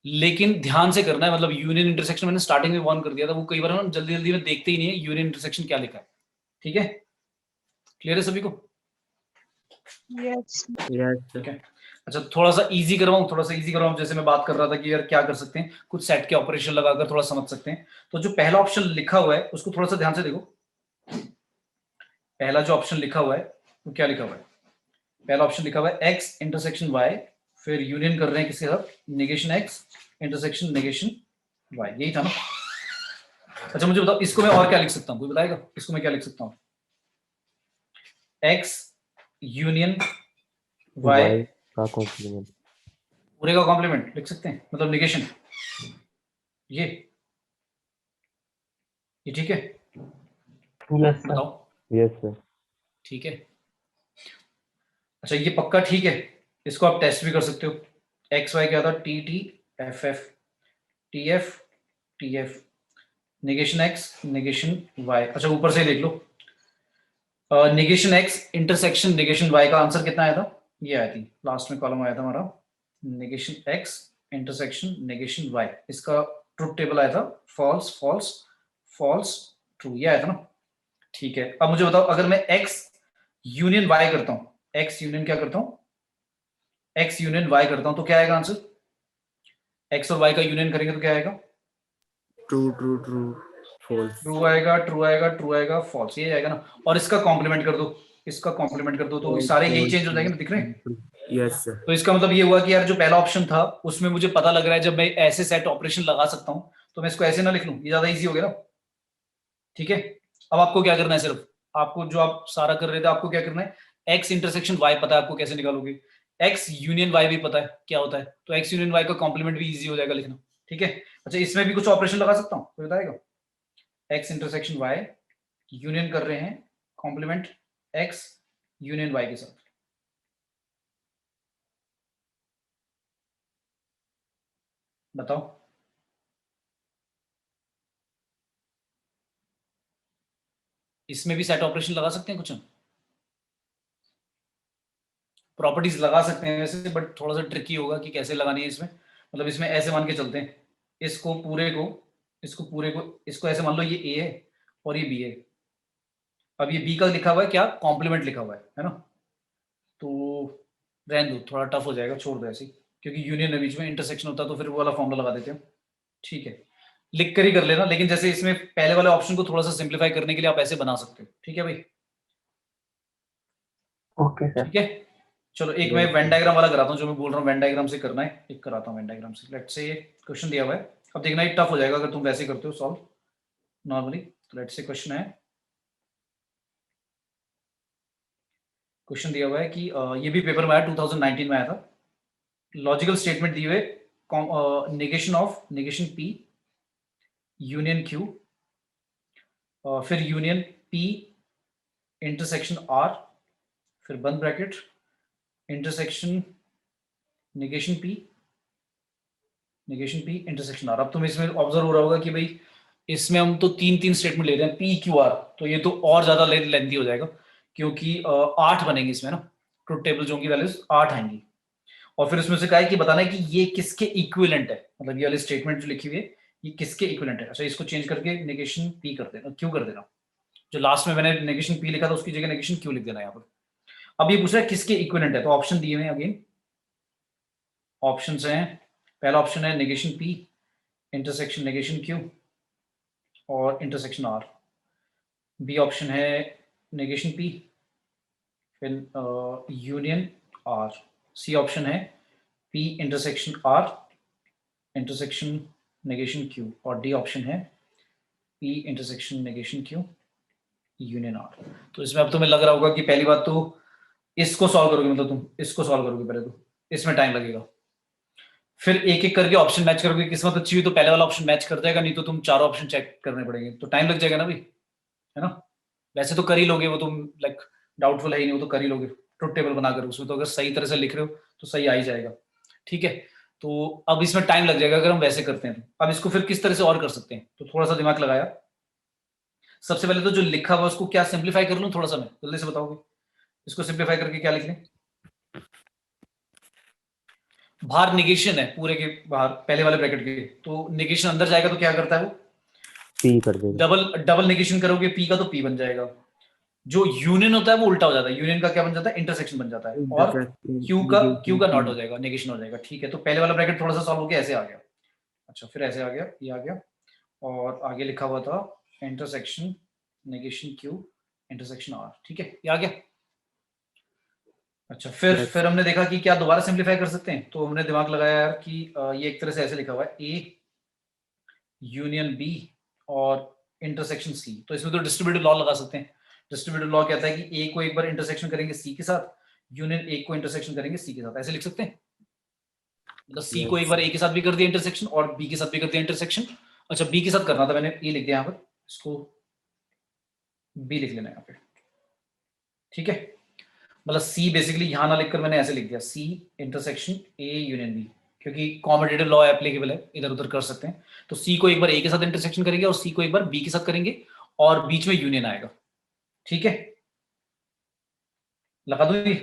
लेकिन ध्यान से करना है। मतलब यूनियन इंटरसेक्शन मैंने स्टार्टिंग में वार्न कर दिया था, वो कई बार हम जल्दी जल्दी में देखते ही नहीं है यूनियन इंटरसेक्शन क्या लिखा है। ठीक है, क्लियर है सभी को? Yes. यस ठीक है, अच्छा थोड़ा सा इजी करवाऊं, थोड़ा सा इजी करवाऊं। जैसे मैं बात कर रहा था कि यार क्या कर सकते हैं, कुछ सेट के ऑपरेशन लगाकर थोड़ा समझ सकते हैं। तो जो पहला ऑप्शन लिखा हुआ है उसको थोड़ा सा ध्यान से देखो। पहला जो ऑप्शन लिखा हुआ है वो क्या लिखा हुआ है? पहला ऑप्शन लिखा हुआ है एक्स इंटरसेक्शन वाई, फिर यूनियन कर रहे हैं किसके साथ? Negation X intersection negation Y, यही था ना? अच्छा मुझे बताओ, इसको मैं और क्या लिख सकता हूँ? कोई बताएगा इसको मैं क्या लिख सकता हूँ? एक्स यूनियन वाई y का कॉम्प्लीमेंट। पूरे का कॉम्प्लीमेंट लिख सकते हैं, मतलब निगेशन। ये ठीक है? Yes, sir. बताओ। Yes sir. ठीक है, अच्छा ये पक्का ठीक है? इसको आप टेस्ट भी कर सकते हो। एक्स वाई क्या था? T T F F T F T F, negation X negation Y. अच्छा ऊपर से देख लो, negation X intersection negation Y का आंसर कितना आया था? ये आया थी, लास्ट में कॉलम आया था हमारा, negation X intersection negation Y. इसका ट्रुथ टेबल आया था फॉल्स फॉल्स फॉल्स ट्रू, ये आया था ना? ठीक है, अब मुझे बताओ, अगर मैं एक्स यूनियन वाई करता हूं, एक्स यूनियन क्या करता हूं? एक्स यूनियन वाई करता हूं तो क्या आएगा आंसर? एक्स और वाई का यूनियन करेंगे तो क्या आएगा? True true true false true आएगा, ट्रू आएगा, ट्रू आएगा, फॉल्स, ये आएगा ना? और इसका कॉम्प्लीमेंट कर दो, इसका कॉम्प्लीमेंट कर दो, तो सारे यही चेंज हो जाएंगे ना, दिख रहे हैं? यस सर तो इसका मतलब ये हुआ कि यार जो पहला ऑप्शन था उसमें मुझे पता लग रहा है जब मैं ऐसे सेट ऑपरेशन लगा सकता हूं, तो मैं इसको ऐसे ना लिख लूं, ये ज्यादा इजी हो गया ना? ठीक है, अब आपको क्या करना है? सिर्फ आपको, जो आप सारा कर रहे थे, आपको क्या करना है? एक्स इंटरसेक्शन वाई पता है आपको, कैसे निकालोगे? एक्स यूनियन वाई भी पता है क्या होता है, तो एक्स यूनियन वाई का कॉम्प्लीमेंट भी इजी हो जाएगा लिखना। ठीक है, अच्छा इसमें भी कुछ ऑपरेशन लगा सकता हूँ, कोई बताएगा? एक्स इंटरसेक्शन वाई यूनियन कर रहे हैं, कॉम्प्लीमेंट एक्स यूनियन वाई के साथ। बताओ। इसमें भी सेट ऑपरेशन लगा सकते हैं कुछ हम, प्रॉपर्टीज लगा सकते हैं वैसे, बट थोड़ा सा ट्रिकी होगा कि कैसे लगानी है इसमें। मतलब इसमें ऐसे मान के चलते हैं, इसको पूरे को, इसको पूरे को, इसको ऐसे मान लो ये ए है और ये बी है। अब ये बी का लिखा हुआ है क्या? कॉम्प्लीमेंट लिखा हुआ है ना? तो रहने दो, थोड़ा टफ हो जाएगा, छोड़ दो ऐसे ही, क्योंकि यूनियन है बीच में, इंटरसेक्शन होता तो फिर वो वाला फॉर्मूला लगा देते हो। ठीक है, लिख कर ही कर लेना, लेकिन जैसे इसमें पहले वाले ऑप्शन को थोड़ा सा सिंप्लीफाई करने के लिए आप ऐसे बना सकते हो। ठीक है भाई? Okay, sir. ठीक है, चलो एक मैं वेन डायग्राम वाला कराता हूँ, जो मैं बोल रहा हूँ वेन डायग्राम से करना है, एक कराता हूँ वेन डायग्राम से। लेट्स से क्वेश्चन दिया हुआ है, अब देखना ये टफ हो जाएगा अगर तुम वैसे करते हो सॉल्व नॉर्मली। तो लेट्स से क्वेश्चन है, क्वेश्चन दिया हुआ है कि ये भी पेपर में आया, 2019 में आया था। लॉजिकल स्टेटमेंट दिए हुए, negation of negation P union Q, फिर यूनियन पी इंटरसेक्शन आर, फिर बंद bracket intersection negation P intersection R. अब तुम्हें इसमें ऑब्जर्व हो रहा होगा कि भाई इसमें हम तो तीन तीन स्टेटमेंट ले रहे हैं, पी क्यू आर, तो ये तो और ज्यादा लेंथी हो जाएगा, क्योंकि 8 बनेंगे इसमें ना, ट्रुथ टेबल जो की वैल्यूज 8 आएंगी। और फिर उसमें से कहा है कि बताना है कि ये किसके इक्विवेलेंट है, मतलब ये वाली स्टेटमेंट जो लिखी हुई है ये किसके इक्विवेलेंट है। अच्छा इसको चेंज करके नेगेशन पी कर देना, क्यू कर देना, जो लास्ट में मैंने नेगेशन पी लिखा था उसकी जगह नेगेशन क्यू लिख देना यहाँ पर। अब ये पूछ रहा है किसके इक्विवेलेंट है, तो ऑप्शन दिए हुए हैं अगेन, ऑप्शन हैं, पहला ऑप्शन है negation P intersection negation Q और इंटरसेक्शन आर। बी ऑप्शन है नेगेशन पी फिर यूनियन आर। सी ऑप्शन है P intersection R intersection negation Q, और डी ऑप्शन है P intersection negation Q union R. तो इसमें अब तुम्हें लग रहा होगा कि पहली बात तो इसको सॉल्व करोगे, मतलब तुम इसको सॉल्व करोगे पहले, तो इसमें टाइम लगेगा, फिर एक एक करके ऑप्शन मैच करोगे, किस्मत अच्छी हुई तो पहले वाला ऑप्शन मैच कर जाएगा, नहीं तो तुम चारों ऑप्शन चेक करने पड़ेंगे, तो टाइम लग जाएगा ना भाई, है ना? वैसे तो कर ही लोगे वो, तुम लाइक डाउटफुल है ही नहीं, वो तो कर ही लोगे ट्रुथ टेबल बनाकर, उसमें तो अगर सही तरह से लिख रहे हो तो सही आ ही जाएगा। ठीक है, तो अब इसमें टाइम लग जाएगा अगर हम वैसे करते हैं तो। अब इसको फिर किस तरह से और कर सकते हैं, तो थोड़ा सा दिमाग लगाया। सबसे पहले तो जो लिखा हुआ उसको क्या सिंप्लीफाई कर लूं थोड़ा सा, मैं जल्दी से बताओगे इसको सिंप्लीफाई करके क्या लिख लें। बाहर निगेशन है पूरे के बाहर पहले वाले ब्रैकेट के, तो निगेशन अंदर जाएगा तो क्या करता है वो, P कर देगा। डबल निगेशन करोगे पी का तो पी बन जाएगा। जो यूनियन होता है वो उल्टा हो जाता है, यूनियन का क्या बन जाता है, इंटरसेक्शन बन जाता है, और क्यू का नॉट हो जाएगा, नेगेशन हो जाएगा। ठीक है, तो पहले वाला ब्रैकेट थोड़ा सा सॉल्व हो गया, ऐसे आ गया। अच्छा, फिर ऐसे आ गया, ये आ गया, और आगे लिखा हुआ था intersection negation Q intersection R. ठीक है, ये आ गया। अच्छा, फिर हमने देखा कि क्या दोबारा सिंप्लीफाई कर सकते हैं, तो हमने दिमाग लगाया यार कि ये एक तरह से ऐसे लिखा हुआ है ए यूनियन बी और इंटरसेक्शन सी, तो इसमें तो डिस्ट्रीब्यूटिव लॉ लगा सकते हैं। डिस्ट्रीब्यूटिव लॉ कहता है कि ए को एक बार इंटरसेक्शन करेंगे सी के साथ, यूनियन ए को इंटरसेक्शन करेंगे सी के साथ, ऐसे लिख सकते हैं। मतलब सी को एक बार ए के साथ भी कर दिया इंटरसेक्शन और बी के साथ भी कर दिया इंटरसेक्शन। अच्छा, बी के साथ करना था, मैंने ए लिख दिया यहाँ पर, इसको बी लिख लेना यहाँ पे। ठीक है, मतलब सी बेसिकली यहां ना लिखकर मैंने ऐसे लिख दिया, C intersection A union B, क्योंकि कॉम्यूटेटिव लॉ एप्लीकेबल है, इधर उधर कर सकते हैं। तो सी को एक बार ए के साथ इंटरसेक्शन करेंगे और सी को एक बार बी के साथ करेंगे, और बीच में यूनियन आएगा। ठीक है, लगा दूं ये?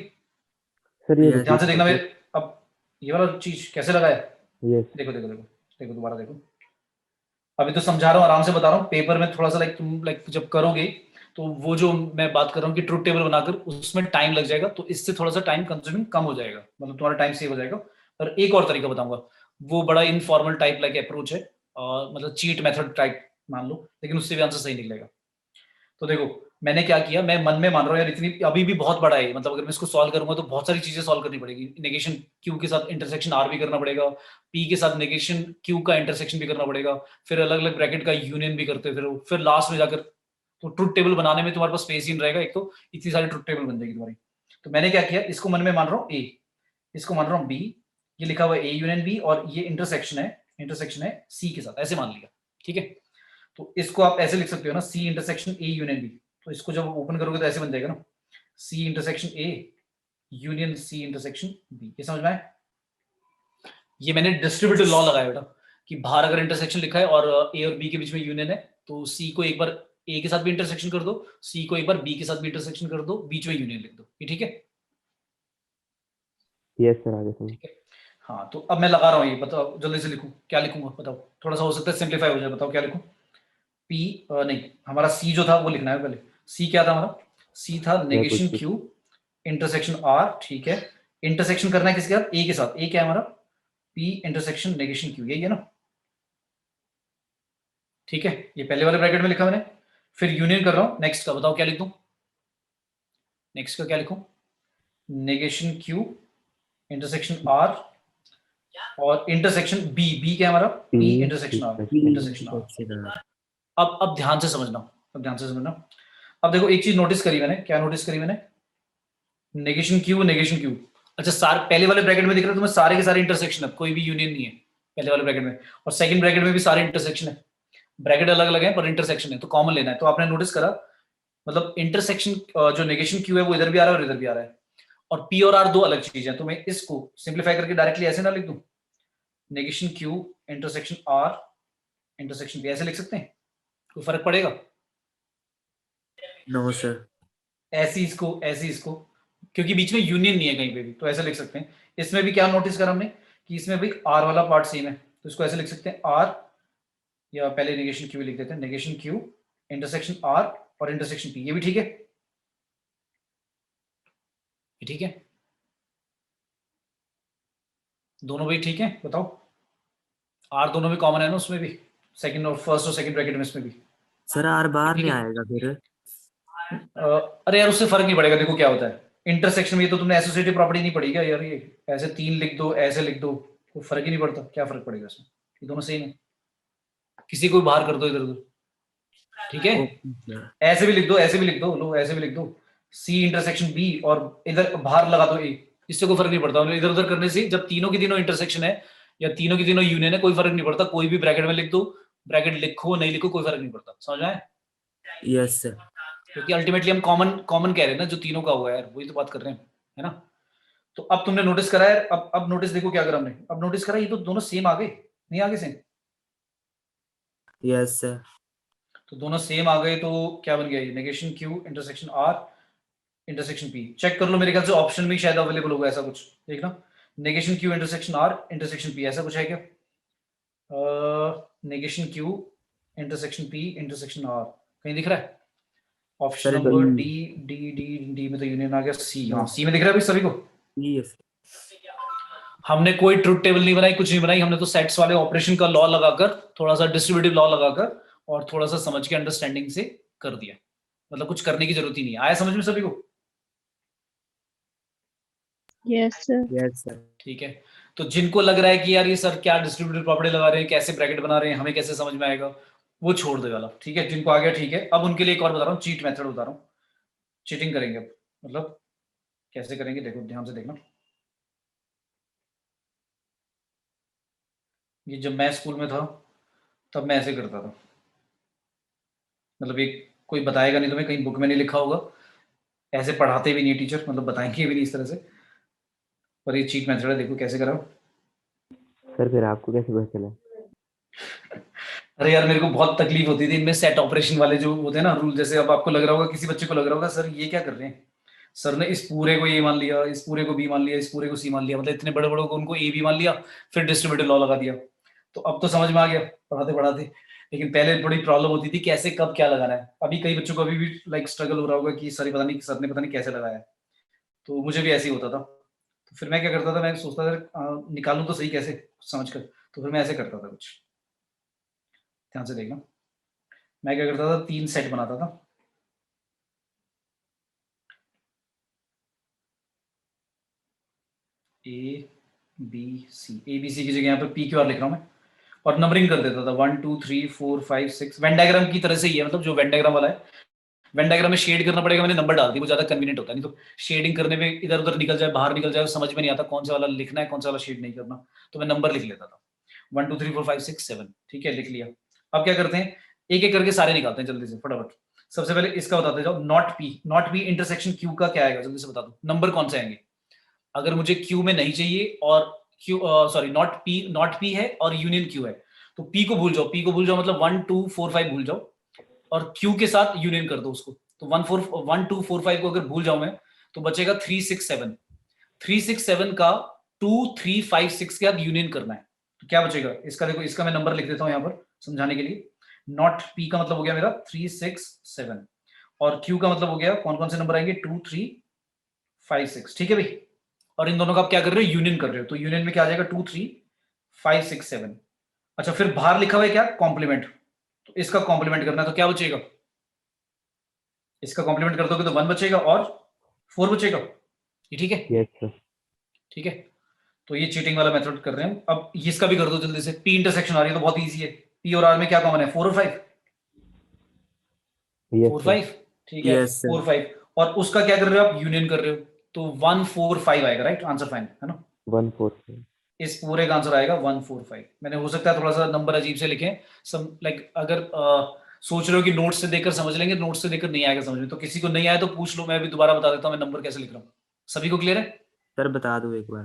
सर ये ध्यान से देखना मेरे, अब ये वाला चीज कैसे लगा है, यस देखो देखो देखो देखो, दोबारा देखो। अभी तो समझा रहा हूँ, आराम से बता रहा हूँ, पेपर में थोड़ा सा तुम जब करोगे तो वो जो मैं बात कर रहा हूँ कि ट्रुथ टेबल बनाकर उसमें टाइम लग जाएगा, तो इससे थोड़ा सा टाइम कंज्यूमिंग कम हो जाएगा, मतलब तुम्हारा टाइम सेव हो जाएगा। और एक और तरीका बताऊंगा, वो बड़ा इनफॉर्मल टाइप लाइक अप्रोच है, मतलब चीट मेथड टाइप मान लो, लेकिन उससे भी आंसर सही निकलेगा। तो देखो मैंने क्या किया, मैं मन में मान रहा हूँ यार इतनी अभी भी बहुत बड़ा है, मतलब अगर मैं इसको सॉल्व करूंगा तो बहुत सारी चीजें सॉल्व करनी पड़ेगी। नेगेशन क्यू के साथ इंटरसेक्शन आर भी करना पड़ेगा, पी के साथ नेगेशन क्यू का इंटरसेक्शन भी करना पड़ेगा, फिर अलग अलग ब्रैकेट का यूनियन भी करते, फिर लास्ट में जाकर तो ट्रुथ टेबल बनाने में तुम्हारे पास स्पेस ही नहीं रहेगा, एक तो इतनी सारी ट्रुथ टेबल बन जाएगी तुम्हारी। तो मैंने क्या किया, इसको मन में मान रहा हूँ ए, इसको मान रहा हूँ बी, ये लिखा हुआ है ए यूनियन बी, और ये इंटरसेक्शन है सी के साथ, ऐसे मान लिया। ठीक है, तो इसको आप ऐसे लिख सकते हो ना, C intersection A union B, तो इसको जब ओपन करोगे तो ऐसे बन जाएगा ना, C intersection A union C intersection B. ये समझ में आया? ये मैंने डिस्ट्रीब्यूटिव लॉ लगाया बेटा, कि बाहर अगर इंटरसेक्शन लिखा है और ए और बी के बीच में यूनियन है, तो सी को एक बार ए के साथ भी इंटरसेक्शन कर दो, सी को एक बार बी के साथ भी इंटरसेक्शन कर दो, बीच में यूनियन लिख दो। ये ठीक है? यस सर, आगे समझ। ठीक है, हाँ, तो अब मैं लगा रहा हूँ, ये बताओ जल्दी से लिखूं, क्या लिखूंगा बताओ, थोड़ा सा हो सकता है सिंप्लीफाई हो जाए, बताओ क्या लिखूं। पी नहीं, हमारा सी जो था वो लिखना है पहले। सी क्या था हमारा, सी था नेगेशन क्यू इंटरसेक्शन आर। ठीक है, इंटरसेक्शन करना है किसके साथ, ए के साथ, ए क्या है हमारा, पी इंटरसेक्शन नेगेशन क्यू, यही है ना। ठीक है, ये पहले वाले ब्रैकेट में लिखा मैंने, फिर यूनियन कर रहा हूं नेक्स्ट का, बताओ क्या लिख दूं, नेक्स्ट का क्या लिखूं, नेगेशन क्यू इंटरसेक्शन आर और इंटरसेक्शन बी, बी क्या है हमारा, P intersection R, intersection R. अब ध्यान से समझना, अब ध्यान से समझना। अब देखो एक चीज नोटिस करी मैंने, क्या नोटिस करी मैंने, नेगेशन क्यू नेगेशन क्यू। अच्छा, सारे पहले वाले ब्रैकेट में दिख रहा है तुम्हें, सारे के सारे इंटरसेक्शन है, कोई भी यूनियन नहीं है पहले वाले ब्रैकेट में, और सेकंड ब्रैकेट में भी सारे इंटरसेक्शन है, ब्रैकेट अलग अलग है पर इंटरसेक्शन है, तो कॉमन लेना है। तो आपने नोटिस करा, मतलब इंटरसेक्शन जो नेगेशन क्यू है वो इधर भी आ रहा है और इधर भी आ रहा है, और पी और आर दो अलग चीज है। तो मैं इसको सिंप्लीफाई करके डायरेक्टली ऐसे ना लिख दूं, negation Q intersection R intersection B, ऐसे लिख सकते हैं, कोई फर्क पड़ेगा? नो सर, ऐसी इसको, क्योंकि बीच में यूनियन नहीं है कहीं पे भी, तो ऐसे लिख सकते हैं। इसमें भी क्या नोटिस करा हमने कि इसमें भी आर वाला पार्ट सेम है, तो इसको ऐसे लिख सकते हैं आर, या पहले नेगेशन क्यू लिख देते हैं, नेगेशन क्यू इंटरसेक्शन आर और इंटरसेक्शन पी। ये भी ठीक है, ये ठीक है, दोनों भी ठीक है, बताओ। आर दोनों में कॉमन है ना, उसमें भी सेकंड और फर्स्ट और सेकंड ब्रैकेट में, इसमें भी सर आर बाहर ठीक नहीं है। आएगा फिर? अरे यार उससे फर्क नहीं पड़ेगा, देखो क्या होता है इंटरसेक्शन में, ये तो तुमने एसोसिएटिव प्रॉपर्टी नहीं पड़ी क्या यार, ये ऐसे तीन लिख दो ऐसे लिख दो, कोई फर्क ही नहीं पड़ता, क्या फर्क पड़ेगा इसमें, ये दोनों सेम है, किसी को बाहर कर दो इधर उधर। ठीक है, ओके सर, ऐसे भी लिख दो ऐसे भी लिख दो, लो ऐसे भी लिख दो, सी इंटरसेक्शन बी और इधर बाहर लगा दो ए, इससे कोई फर्क नहीं पड़ता, इधर उधर करने से जब तीनों की तीनों इंटरसेक्शन है या तीनों की तीनों यूनियन है, कोई फर्क नहीं पड़ता, कोई भी ब्रैकेट में लिख दो, ब्रैकेट लिखो नहीं लिखो कोई फर्क नहीं पड़ता, समझ में आया? Yes sir. क्योंकि अल्टीमेटली हम कॉमन कॉमन कह रहे हैं ना, जो तीनों का हुआ है यार, वही तो बात कर रहे हैं, है ना। तो अब तुमने नोटिस करा है, अब नोटिस देखो क्या करा हमने, अब नोटिस करा ये तो दोनों सेम आ गए, नहीं आगे सेम? Yes sir. तो दोनों सेम आ गए, तो क्या बन गया ये, negation Q intersection R intersection P. Check कर लो, मेरे ख्याल से ऑप्शन में शायद अवेलेबल होगा ऐसा कुछ, देखना। Negation Q intersection R intersection P, ऐसा कुछ है क्या? Negation Q intersection P intersection R, कहीं दिख रहा है? Option sir number D. D D D D में तो यूनियन आ गया, सी, हाँ सी में दिख रहा है भाई सभी को। यस। हमने कोई ट्रुथ टेबल नहीं बनाई, कुछ नहीं बनाई, हमने तो सेट्स वाले ऑपरेशन का लॉ लगाकर, थोड़ा सा डिस्ट्रीब्यूटिव लॉ लगाकर और थोड़ा सा समझ के अंडरस्टैंडिंग से कर दिया, मतलब कुछ करने की जरूरत ही नहीं है। आया समझ में सभी को? Yes sir. Yes sir. ठीक है। तो जिनको लग रहा है कि यार ये सर क्या डिस्ट्रीब्यूटिव प्रॉपर्टी लगा रहे हैं, कैसे ब्रैकेट बना रहे हैं, हमें कैसे समझ में आएगा, वो छोड़ दे वाला, ठीक है। जिनको आ गया ठीक है। अब उनके लिए एक और बता रहा हूँ, चीट मेथड बता रहा हूँ। चीटिंग करेंगे अब, मतलब कैसे करेंगे, देखो ध्यान से देखना। ये जब मैं स्कूल में था तब मैं ऐसे करता था, मतलब एक कोई बताएगा नहीं तुम्हें, कहीं बुक में नहीं लिखा होगा, ऐसे पढ़ाते भी नहीं टीचर, मतलब बताएंगे भी नहीं इस तरह से, पर ये चीट मेथड है, देखो कैसे करा। सर फिर आपको कैसे पता चला? अरे यार मेरे को बहुत तकलीफ होती थी इनमें, सेट ऑपरेशन वाले जो होते हैं ना रूल, जैसे अब आपको लग रहा होगा, किसी बच्चे को लग रहा होगा सर ये क्या कर रहे हैं, सर ने इस पूरे को ए मान लिया, इस पूरे को बी मान लिया, इस पूरे को सी मान लिया, मतलब इतने बड़े बड़े को उनको ए बी मान लिया, फिर डिस्ट्रीब्यूटिव लॉ लगा दिया। तो अब तो समझ में आ गया पढ़ाते पढ़ाते, लेकिन पहले बड़ी प्रॉब्लम होती थी कैसे कब क्या लगाना है। अभी कई बच्चों को अभी भी लाइक स्ट्रगल हो रहा होगा कि सर पता नहीं, सर ने पता नहीं कैसे लगाया है। तो मुझे भी ऐसे ही होता था। तो फिर मैं क्या करता था, मैं सोचता था निकालूं तो सही कैसे समझ कर, तो फिर मैं ऐसे करता था कुछ, ध्यान से देखना। मैं क्या करता था, 3 सेट बनाता था, A B C, A B C की जगह यहाँ पे पी क्यू आर लिख रहा हूँ मैं, और नंबरिंग कर देता था 1 2 3 4 5 6, वेन डायग्राम की तरह से ही है, मतलब जो वेन डायग्राम वाला है। वेन डायग्राम में शेड करना पड़ेगा, मैंने नंबर डाल दी, वो ज्यादा कन्वीनियंट होता है, नहीं तो शेडिंग करने में इधर उधर निकल जाए, बाहर निकल जाए, समझ में नहीं आता कौन सा वाला लिखना है, कौन सा वाला शेड नहीं करना। तो मैं नंबर लिख लेता था 1 2 3 4 5 6 7, ठीक है, लिख लिया। अब क्या करते हैं, एक एक करके सारे निकालते हैं जल्दी से फटाफट। सबसे पहले इसका बताते जाओ, नॉट पी इंटरसेक्शन क्यू का क्या आएगा, जल्दी से बता दो, नंबर कौन से आएंगे? अगर मुझे क्यू में नहीं चाहिए और क्यू, सॉरी नॉट पी है और यूनियन क्यू है, तो पी को भूल जाओ, पी को भूल जाओ, मतलब 1 2 4 5 भूल जाओ, और क्यू के साथ यूनियन कर दो उसको। तो 1 2 4 5 को अगर भूल जाऊं मैं, तो बचेगा 3 6 7। 3 6 7 का 2 3 5 6 के साथ यूनियन करना है, तो क्या बचेगा इसका, देखो इसका मैं नंबर लिख देता हूं यहां पर समझाने के लिए। नॉट पी का मतलब हो गया मेरा 3 6 7, और क्यू का मतलब हो गया कौन कौन से नंबर आएंगे, 2 3 5 6, ठीक है भाई। और इन दोनों का आप क्या कर रहे हो, यूनियन कर रहे हो, तो यूनियन में क्या आ जाएगा, 2 3 5 6 7। अच्छा फिर बाहर लिखा हुआ है क्या, कॉम्प्लीमेंट, तो इसका कॉम्प्लीमेंट करना है, तो क्या बचेगा, इसका कॉम्प्लीमेंट कर दोगे तो 1 बचेगा और 4 बचेगा, ये ठीक है? Yes sir. ठीक है, तो ये चीटिंग वाला मेथड कर रहे हैं। अब इसका भी कर दो जल्दी से, पी इंटरसेक्शन आ रही है तो बहुत इजी है, पी और आर में क्या कॉमन है, 4 और 5, यस 4 सर। 5, ठीक है, यस सर। 4 5, और उसका क्या कर रहे हो आप, यूनियन कर रहे हो, तो 1 4 5 आएगा, राइट आंसर फाइन है ना? 1 4 इस पूरे का आंसर आएगा 1 4 5। मैंने हो सकता है थोड़ा सा नंबर अजीब से लिखे, सम लाइक अगर सोच रहे हो कि नोट से देखकर समझ लेंगे, नोट से देखकर नहीं आएगा समझ में, तो किसी को नहीं आया तो पूछ लो, मैं भी दोबारा बता देता हूँ मैं नंबर कैसे लिख रहा हूँ। सभी को क्लियर है? सर बता दो एक बार।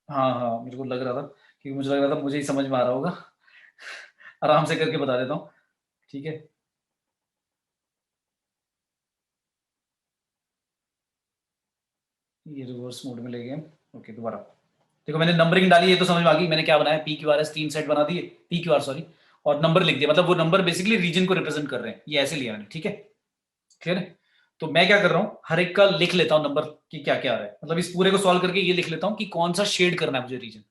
हाँ हाँ, मेरे को लग रहा था, क्योंकि मुझे लग रहा था मुझे ही समझ में आ रहा होगा। आराम से करके बता देता हूँ, ठीक है। ये रिवर्स मोड में ले गए, ओके दोबारा। देखो मैंने नंबरिंग डाली है तो समझ में आ गई मैंने क्या बनाया, P Q R S 3 set बना दिए, पी क्यू आर सॉरी, और नंबर लिख दिया, मतलब वो नंबर बेसिकली रीजन को रिप्रेजेंट कर रहे हैं, ये ऐसे लिया मैंने, ठीक है, क्लियर है? तो मैं क्या कर रहा हूँ, हर एक का लिख लेता हूँ नंबर कि क्या क्या आ रहा है, मतलब इस पूरे को सॉल्व करके ये लिख लेता हूँ कि कौन सा शेड करना है मुझे रीजन,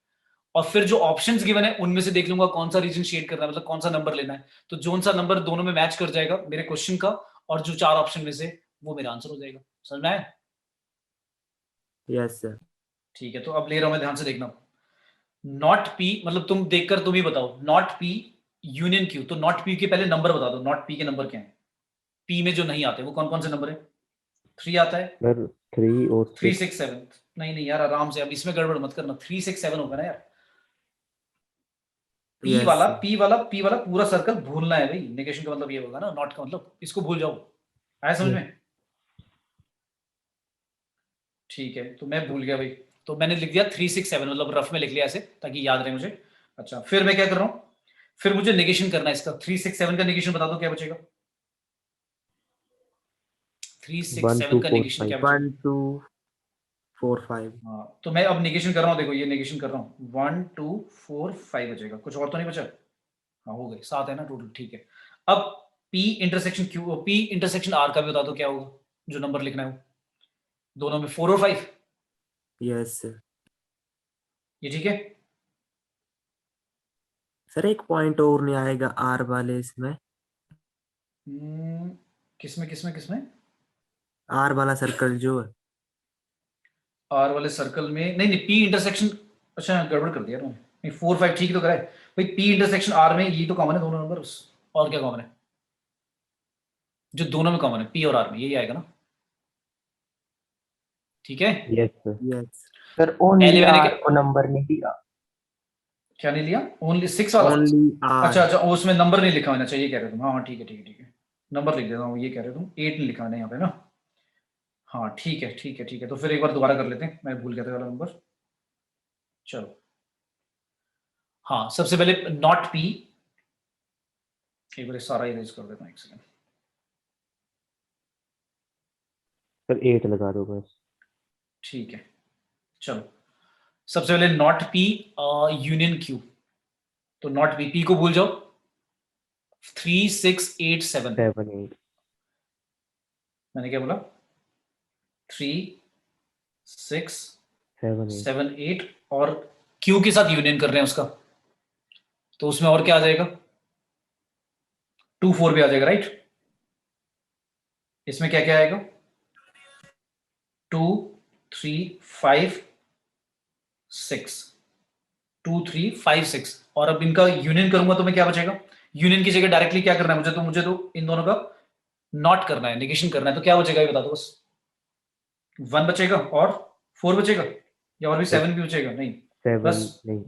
और फिर जो ऑप्शंस गिवन है उनमें से देख लूंगा कौन सा रीजन शेड करना है, मतलब कौन सा नंबर लेना है, तो जो सा नंबर दोनों में मैच कर जाएगा मेरे क्वेश्चन का, और जो 4 ऑप्शन में से वो मेरा आंसर हो जाएगा। समझ में आया? Yes sir. ठीक है, तो अब ले रहा हूं मैं, ध्यान से देखना। नॉट पी, मतलब तुम देखकर तुम ही बताओ, नॉट पी यूनियन क्यू, तो नॉट पी के पहले नंबर बता दो, नॉट पी के नंबर क्या है, पी में जो नहीं आते वो कौन कौन से नंबर है? 3 आता है, सर 3 और 3 6। 6 7, नहीं नहीं यार आराम से, अब इसमें गड़बड़ मत करना, 3 6 7 होगा ना यार। पी यस वाला सर। पी वाला पी वाला पूरा सर्कल भूलना है भाई, नेगेशन का मतलब ये होगा ना, नॉट का मतलब इसको भूल जाओ। आया समझ में? ठीक है, तो मैं भूल गया भाई, तो मैंने लिख दिया 367, मतलब रफ में लिख लिया ऐसे ताकि याद रहे मुझे। अच्छा, फिर मैं क्या कर रहा हूँ, फिर मुझे नेगेशन करना है इसका। 367 का नेगेशन बता दो क्या बचेगा। 367 का नेगेशन क्या बचेगा? 1245। हाँ, तो मैं अब नेगेशन कर रहा हूँ, देखो ये नेगेशन कर रहा हूँ, 1 2 4 5 बचेगा, कुछ और तो नहीं बचा? हाँ हो गए, 7 है ना टोटल, ठीक है। अब P intersection Q, P intersection R का भी बता दो क्या होगा, जो नंबर लिखना है वो, दोनों में 4 और 5, यस सर। ये ठीक है। सर एक पॉइंट और नहीं आएगा आर वाले इसमें, किसमें किसमें किसमें? आर वाला सर्कल जो है। R वाले सर्कल में नहीं नहीं, P इंटरसेक्शन, अच्छा गड़बड़ कर दिया तुमने, नहीं 4 5 ठीक तो करा है भाई। P इंटरसेक्शन R में ये तो कॉमन है दोनों नंबर, और क्या कॉमन है? जो दोनों में कॉमन है P और R में यही आएगा ना, ठीक है। Yes sir. Yes. Sir only पहले मैंने आर को नंबर नहीं दिया। क्या नहीं लिया? ओनली 6 वाला? ओनली अच्छा आर। अच्छा, उसमें नंबर नहीं लिखा होना चाहिए, कह रहे तुम। हाँ हाँ ठीक है ठीक है ठीक है, नंबर लिख देता हूँ, ये कह रहे तुम 8 नहीं लिखा है यहाँ पे ना। हाँ ठीक है ठीक है ठीक है, तो फिर एक बार दोबारा कर लेते हैं, मैं भूल गया था वाला नंबर। चलो हाँ, सबसे पहले नॉट P, एक बार सारा इरेज कर देता हूँ, एक सेकंड। सर 8 लगा दो बस। ठीक है, चलो सबसे पहले नॉट P यूनियन Q, तो नॉट P को भूल जाओ। 3 6 8 7, 7 8 मैंने क्या बोला? 3 6 7 8 7 8, और Q के साथ यूनियन कर रहे हैं उसका, तो उसमें और क्या आ जाएगा? 2 4 भी आ जाएगा, राइट। इसमें क्या क्या आएगा? 2 3 5 6, 2 3 5 6, और अब इनका यूनियन करूंगा तो मैं क्या बचेगा? यूनियन की जगह डायरेक्टली क्या करना है मुझे तो इन दोनों का नॉट करना है, नेगेशन करना है, तो क्या बचेगा ये बता दो बस। 1 बचेगा और 4 बचेगा, या और भी 7 भी बचेगा? नहीं 7 बस, नहीं।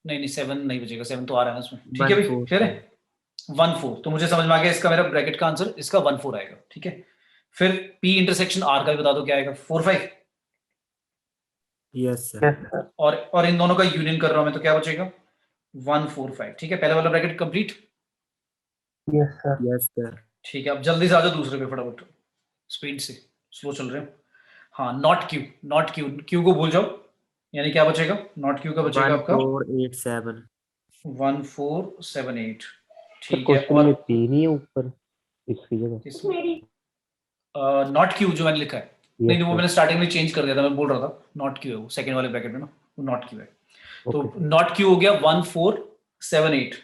नहीं नहीं 7 नहीं बचेगा, 7 तो आ रहा है ना उसमें, ठीक है भाई 14। फिर है 1 4, तो मुझे समझ में आ गया इसका, मेरा ब्रैकेट का आंसर इसका 1 4 आएगा, ठीक है। फिर P इंटरसेक्शन R का भी बता दो क्या आएगा, 4 5, यस सर। Yes sir. और इन दोनों का यूनियन कर रहा हूं मैं, तो क्या बचेगा? 1 4 5, ठीक है, पहले वाला bracket complete. Yes sir. Yes sir. ठीक है, अब जल्दी से आ जाओ दूसरे पे फटाफट, स्पीड से, स्लो चल रहे हैं। हाँ नॉट Q, नॉट Q को भूल जाओ, यानी क्या बचेगा? नॉट Q का बचेगा आपका 1487। 1 4 7 8, सर ठीक है। क्वेश्चन और में P नहीं है ऊपर इसकी जगह। इसमें नॉट Q जो मैंने लिखा है, नहीं यस नहीं वो सर। मैंने स्टार्टिंग में चेंज कर दिया था, मैं बोल रहा था नॉट Q है वो, सेकंड वाले ब्रैकेट में ना वो नॉट Q है। तो ओके नॉट Q हो गया 1 4 7 8,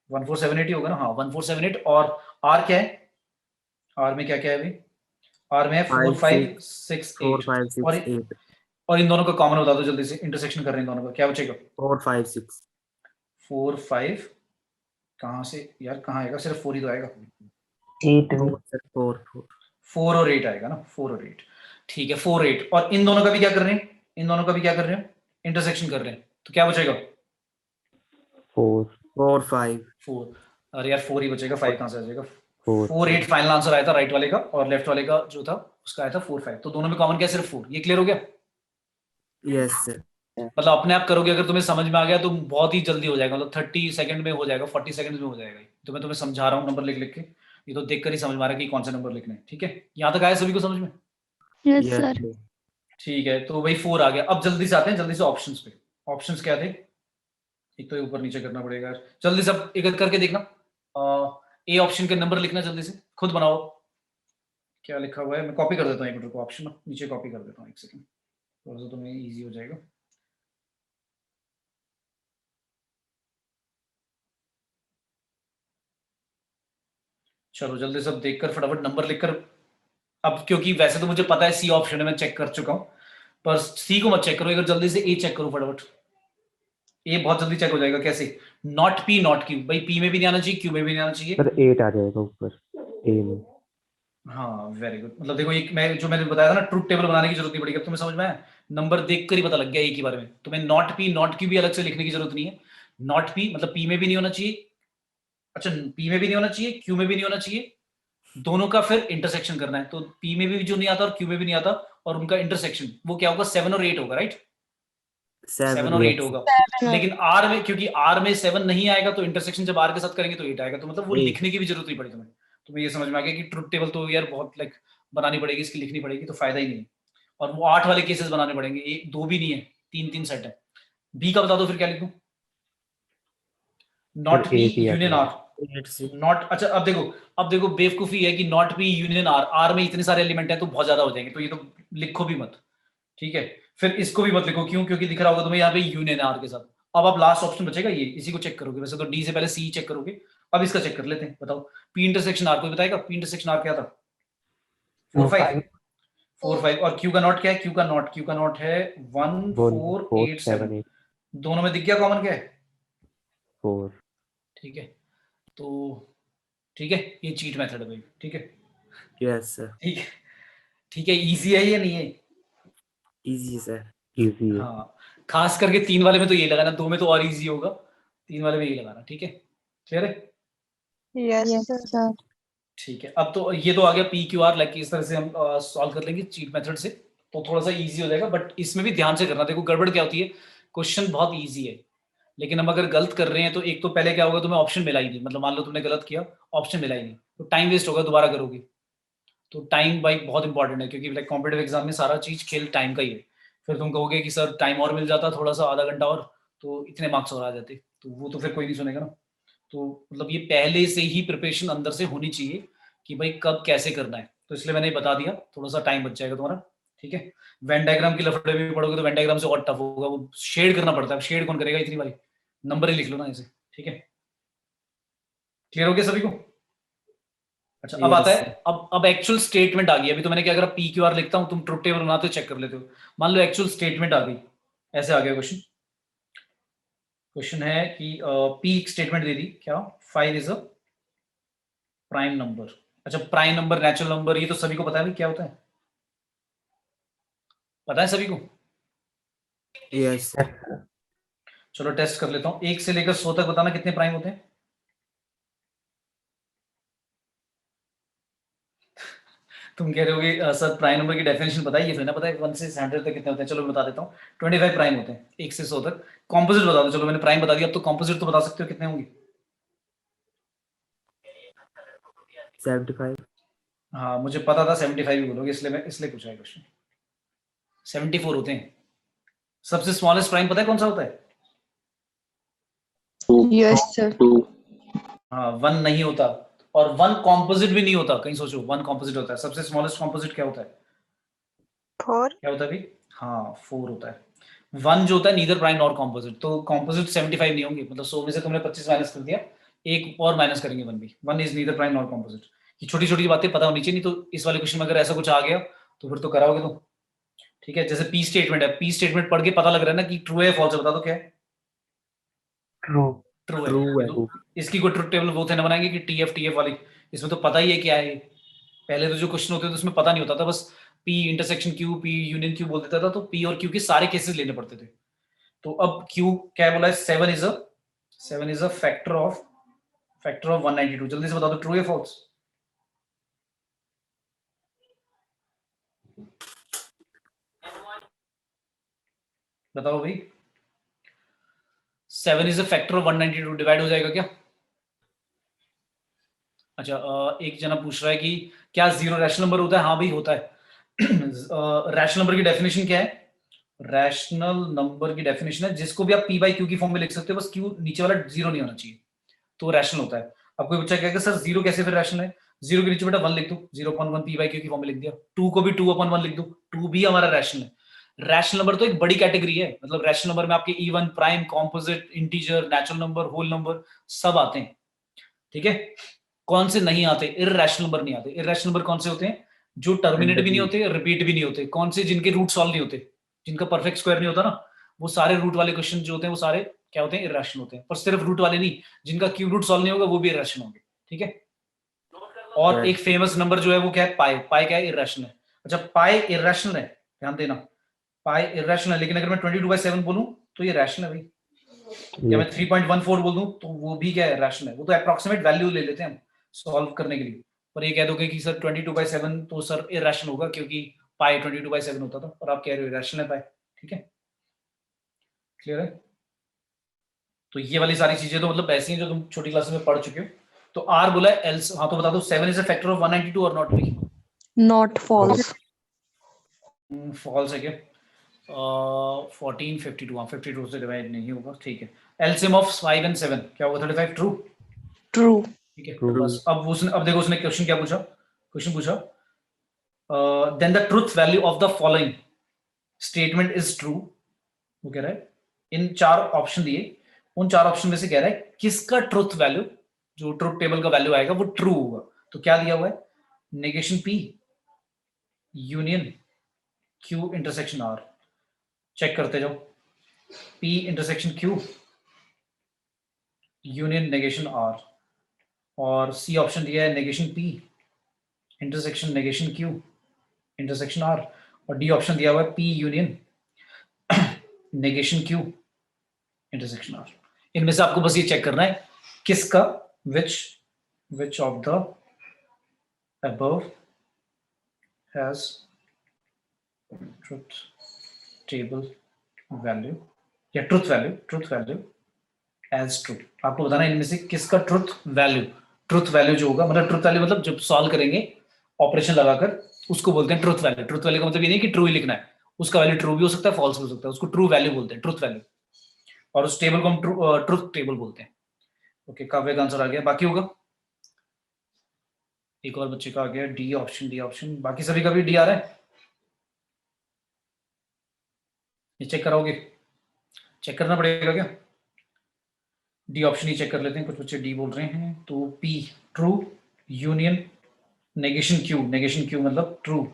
1 4 7 8 ही होगा ना, हाँ 1 4 7 8। और R क्या है? R में क्या क्या है अभी? R में है 4 5 5 6 6 4 8, 5 6 8। और इन दोनों का कॉमन बता दो जल्दी से, इंटरसेक्शन कर रहे हैं इन दोनों का, क्या बचेगा? 4 5 6। 4 5, कहाँ से यार, कहाँ आएगा? सिर्फ 4 ही तो आएगा, 8 भी। 4 सर 4 4। 4 और 8 आएगा ना, 4 और 8, ठीक है 4 8, और इन दोनों का भी क्या कर रहे हैं? इन दोनों का भी क्या कर रहे हैं? इंटरसेक्शन कर रहे हैं, तो क्या बचेगा? 4 4 5। 4, अरे यार 4 ही बचेगा, 5 कहाँ से आ जाएगा? 4 4 8 फाइनल आंसर आया था राइट वाले का, और लेफ्ट वाले का जो था उसका आया था 4 5, तो दोनों में कॉमन क्या? सिर्फ 4। ये क्लियर हो गया? Yes sir. मतलब अपने आप करोगे अगर तुम्हें समझ में आ गया तो बहुत ही जल्दी हो जाएगा, मतलब 30 सेकंड में हो जाएगा, 40 सेकंड में हो जाएगा। तो मैं तुम्हें समझा रहा हूँ नंबर लिख लिख के, ये तो देख कर ही समझ में आ रहा है कि कौन से नंबर लिखने हैं, ठीक है। यहाँ तक आया सभी को समझ में? Yes yes sir. सर। ठीक है, तो भाई 4 आ गया। अब जल्दी से आते हैं, जल्दी से ऑप्शंस पे। ऑप्शंस क्या थे? एक तो ये ऊपर नीचे करना पड़ेगा यार, जल्दी सब एक एक करके देखना। ए ऑप्शन के नंबर लिखना जल्दी से, खुद बनाओ क्या लिखा हुआ है। मैं कॉपी कर देता हूँ एक मिनट को, ऑप्शन ना नीचे कॉपी कर देता हूँ, एक सेकंड, थोड़ा सा तुम्हें इजी हो जाएगा। चलो जल्दी सब देखकर फटाफट नंबर लिखकर, अब क्योंकि वैसे तो मुझे पता है सी ऑप्शन है, मैं चेक कर चुका हूं, पर सी को मत चेक करो, अगर जल्दी से ए चेक करो फटाफट। ए बहुत जल्दी चेक हो जाएगा, कैसे? नॉट P नॉट Q, भाई P में भी नहीं आना चाहिए, Q में भी नहीं आना चाहिए। सर 8 आ जाएगा ऊपर ए में। हाँ वेरी गुड, मतलब देखो एक मैं जो मैंने बताया था ना, ट्रुथ टेबल बनाने की जरूरत नहीं पड़ेगी, अब तुम्हें समझ में आया, नंबर देखकर ही पता लग गया एक ही बारे में। तुम्हें नॉट P नॉट Q भी अलग से लिखने की जरूरत नहीं है। नॉट P मतलब P में भी नहीं होना चाहिए, अच्छा P में भी नहीं होना चाहिए, Q में भी नहीं होना चाहिए, दोनों का फिर इंटरसेक्शन करना है, तो P में भी जो नहीं आता और Q में भी नहीं आता, और उनका इंटरसेक्शन वो क्या होगा? 7 और 8 होगा, राइट। 7 और Yes. 8 होगा, लेकिन आर में, क्योंकि आर में 7 नहीं आएगा तो इंटरसेक्शन जब आर के साथ करेंगे तो 8 आएगा, तो मतलब वो Eight. लिखने की भी जरूरत नहीं पड़ी तुम्हें ये समझ में आ गया कि ट्रुथ टेबल तो यार बहुत लाइक बनानी पड़ेगी, इसकी लिखनी पड़ेगी, तो फायदा ही नहीं है। और वो 8 वाले केसेस बनाने पड़ेंगे, एक दो भी नहीं है, तीन सेट है। बी का बता दो फिर क्या लिखूं? नॉट बी eight ही आता यूनियन है। आर, 8 6. नॉट, अच्छा अब देखो बेवकूफी है कि not B union R, R में इतने सारे एलिमेंट हैं तो बहुत ज्यादा हो जाएंगे, तो ये तो लिखो भी मत, ठीक है। फिर इसको भी मत लिखो, क्यों? क्योंकि दिख रहा होगा तुम्हें यहाँ पे यूनियन आर के साथ। अब आप लास्ट ऑप्शन बचेगा ये, इसी को चेक करोगे, वैसे तो डी से पहले सी चेक करोगे, अब इसका चेक कर लेते हैं। बताओ पी इंटरसेक्शन आर, कोई बताएगा पी इंटरसेक्शन आर क्या था? 4 5 4 5। और क्यू का नॉट क्या है? क्यू का नॉट है 1 4 4 8 7 7। 8 दोनों में दिख गया कॉमन क्या है? 4. ठीक है, तो ठीक है, ये चीट मेथड है भाई, ठीक है। Yes, sir. ठीक है, ठीक है, इजी है ये नहीं है? Easy, sir. Easy है. हाँ, खास करके 3 वाले में तो ये लगाना, 2 में तो और इजी होगा, 3 वाले में ये लगाना, ठीक है, क्लियर है? Yes, sir. ठीक है, अब तो ये तो आ गया पी क्यू आर, लाइक इस तरह से हम सॉल्व कर लेंगे चीट मेथड से, तो थोड़ा सा इजी हो जाएगा, बट इसमें भी ध्यान से करना। देखो गड़बड़ क्या होती है, क्वेश्चन बहुत इजी है, लेकिन हम अगर गलत कर रहे हैं तो एक तो पहले क्या होगा, तुम्हें ऑप्शन मिला ही नहीं, मतलब मान लो तुमने गलत किया, ऑप्शन मिला ही नहीं, तो टाइम वेस्ट होगा, दोबारा करोगे। तो टाइम भाई बहुत इंपॉर्टेंट है, क्योंकि लाइक कॉम्पिटेटिव एग्जाम में सारा चीज खेल टाइम का ही है। फिर तुम कहोगे कि सर टाइम और मिल जाता थोड़ा सा, आधा घंटा और, तो इतने मार्क्स और आ जाते, तो वो तो फिर कोई नहीं सुनेगा ना। तो मतलब ये पहले से ही प्रिपरेशन अंदर से होनी चाहिए कि भाई कब कैसे करना है, तो इसलिए मैंने बता दिया, थोड़ा सा टाइम बच जाएगा तुम्हारा, ठीक है। वेन डायग्राम की लफड़े में भी पढ़ोगे तो वेन डायग्राम से और टफ होगा, वो शेड करना पड़ता है, शेड कौन करेगा इतनी बारी, नंबर ही लिख लो ना ऐसे, ठीक है। क्लियर हो गया सभी को? अच्छा, अब आता Yes, है, sir. अब एक्चुअल स्टेटमेंट आ गई। अभी तो मैंने क्या करा, पी क्यू आर लिखता हूं, तुम ट्रुथ टेबल बनाते हो, चेक कर लेते हो। मान लो एक्चुअल स्टेटमेंट आ गई, ऐसे आ गया क्वेश्चन। क्वेश्चन है कि पी स्टेटमेंट दे दी, क्या 5 इज अ प्राइम नंबर। अच्छा, प्राइम नंबर, नेचुरल नंबर, ये तो सभी को पता है भाई क्या होता है, पता है सभी को? Yes, sir. चलो टेस्ट कर लेता हूं, 1 से लेकर 100 तक बताना कितने प्राइम होते हैं। तुम कह रहे होगे सर प्राइम नंबर की डेफिनेशन पता है, ये तो ना पता है 1 से 100 तक कितने होते हैं। चलो मैं बता देता हूँ, 25 प्राइम होते हैं 1 से 100 तक। कॉम्पोजिट बता दो, चलो मैंने प्राइम बता दिया, अब तो कॉम्पोजिट तो बता सकते हो कितने होंगे। 75. हाँ मुझे पता था 75 ही बोलोगे, इसलिए पूछा है क्वेश्चन। 74 होते हैं। सबसे स्मॉलेस्ट प्राइम पता है कौन सा होता है? Yes, sir. हाँ 1 नहीं होता, और 1 कॉम्पोजिट भी नहीं होता, कहीं सोचो 1 कॉम्पोजिट होता है। सबसे स्मॉलेस्ट कॉम्पोजिट क्या होता है? 4. क्या होता है भाई? हाँ 4 होता है। 1 जो होता है नीदर प्राइम नॉर कॉम्पोजिट, तो कॉम्पोजिट 75 नहीं होंगे, मतलब 100 में से तुमने 25 माइनस कर दिया, एक और माइनस करेंगे 1 भी। 1 is neither prime nor composite. ये छोटी छोटी बातें पता होनी चाहिए, नहीं तो इस वाले क्वेश्चन में अगर ऐसा कुछ आ गया तो फिर तो कराओगे तुम, ठीक है। जैसे पी स्टेटमेंट है, पी स्टेटमेंट पढ़ के पता लग रहा है ना कि ट्रू है फॉल्स है, बता दो क्या है? ट्रू। ट्रू है। True है. तो इसकी कोई ट्रुथ टेबल वो थे ना बनाएंगे कि टीएफ वाली, इसमें तो पता ही है क्या है। पहले तो जो क्वेश्चन होते थे उसमें पता नहीं होता था, बस P intersection Q, P union Q बोल देता था, तो पी और क्यू के सारे केसेस लेने पड़ते थे। तो अब क्यू क्या बोला है, 7 इज अ फैक्टर ऑफ 192। जल्दी से बता दो ट्रू या फॉल्स। बताओ भाई, 7 is a factor of 192, divide हो जाएगा क्या? अच्छा, एक जना पूछ रहा है कि क्या जीरो रैशनल नंबर होता है? हाँ भाई होता है। रैशनल नंबर की डेफिनेशन क्या है? रैशनल नंबर की डेफिनेशन है जिसको भी आप पी बाई क्यू की फॉर्म में लिख सकते हो, बस क्यू नीचे वाला जीरो नहीं होना चाहिए, तो रैशनल होता है। अब कोई बच्चा कहेगा सर जीरो कैसे फिर रैशनल है? जीरो के नीचे बेटा 1 लिख दो, 0.1 पी बाई क्यू की फॉर्म में लिख दिया। 2 को भी 2/1 लिख दो, 2 भी हमारा रैशनल है। रैशनल नंबर तो एक बड़ी कैटेगरी है, मतलब रैशनल नंबर में आपके even, prime, composite, integer, natural number, whole number सब आते हैं, ठीक है। कौन से नहीं आते? इररेशनल नंबर नहीं आते। इररेशनल नंबर कौन से होते हैं? जो टर्मिनेट भी नहीं होते, रिपीट भी नहीं होते। कौन से? जिनके रूट सॉल्व नहीं होते, जिनका परफेक्ट स्क्वायर नहीं होता ना, वो सारे रूट वाले क्वेश्चन जो होते हैं वो सारे क्या होते हैं? इररेशनल होते हैं। पर सिर्फ रूट वाले नहीं, जिनका क्यूब रूट सॉल्व नहीं होगा वो भी इररेशनल होंगे, ठीक है। और Yes. एक फेमस नंबर जो है वो क्या है? पाई। पाई क्या है? इररेशनल है। अच्छा, पाई इररेशनल है, ध्यान देना, पाई इररेशनल है, लेकिन अगर मैं 22/7 बोलूं तो ये रैशनल है भाई। या मैं 3.14 बोल दूं तो वो भी क्या है? रैशनल है। वो तो अप्रोक्सीमेट वैल्यू ले लेते हैं हम सॉल्व करने के लिए। पर ये कह दोगे कि सर 22/7 तो सर इररेशनल होगा क्योंकि पाई 22/7 होता था, और आप कह रहे हो रैशनल है पाई, ठीक है। क्लियर है? तो ये वाली सारी चीजें तो मतलब ऐसी हैं जो तुम छोटी क्लास में पढ़ चुके हो। तो आर बोला है, एल्स, हाँ तो बता दो 7 इज अ फैक्टर ऑफ 192 और नॉट भी? Not false. फॉल्स है क्या? 1452, हाँ 52 से डिवाइड नहीं होगा, ठीक है। एलसीएम ऑफ 5 and 7 क्या होगा? 35, ट्रू? True. ठीक है, तो बस अब देखो उसने क्वेश्चन क्या पूछा, क्वेश्चन पूछा then the truth value of the following statement is true. वो कह रहा है इन 4 ऑप्शन दिए, उन 4 ऑप्शन में से कह रहा है किसका ट्रुथ वैल्यू, जो ट्रुथ टेबल का वैल्यू आएगा वो ट्रू होगा। तो क्या दिया हुआ है? Negation P union Q intersection R. Check करते जाओ, P intersection Q union negation R, और सी ऑप्शन दिया है negation P intersection negation Q intersection R, और डी ऑप्शन दिया हुआ है P union negation Q intersection R. इनमें से आपको बस ये चेक करना है किसका which of the above has truth table value या truth value as true। आपको बताना है इनमें से किसका ट्रुथ वैल्यू जो होगा, मतलब ट्रुथ वैल्यू मतलब जब सॉल्व करेंगे ऑपरेशन लगाकर उसको बोलते हैं ट्रुथ वैल्यू। ट्रुथ वैल्यू का मतलब ये नहीं कि ट्रू ही लिखना है, उसका वैल्यू ट्रू भी हो सकता है फॉल्स भी हो सकता है, उसको ट्रू वैल्यू बोलते हैं, ट्रुथ वैल्यू, और उस टेबल को हम ट्रुथ टेबल बोलते हैं। ओके, काव्य का आंसर आ गया, बाकी होगा एक और बच्चे का आ गया डी ऑप्शन, बाकी सभी का भी डी आ रहा है। ये चेक कराओगे? चेक करना पड़ेगा क्या? डी ऑप्शन ही चेक कर लेते हैं, कुछ बच्चे डी बोल रहे हैं। तो P true union negation Q मतलब ट्रू,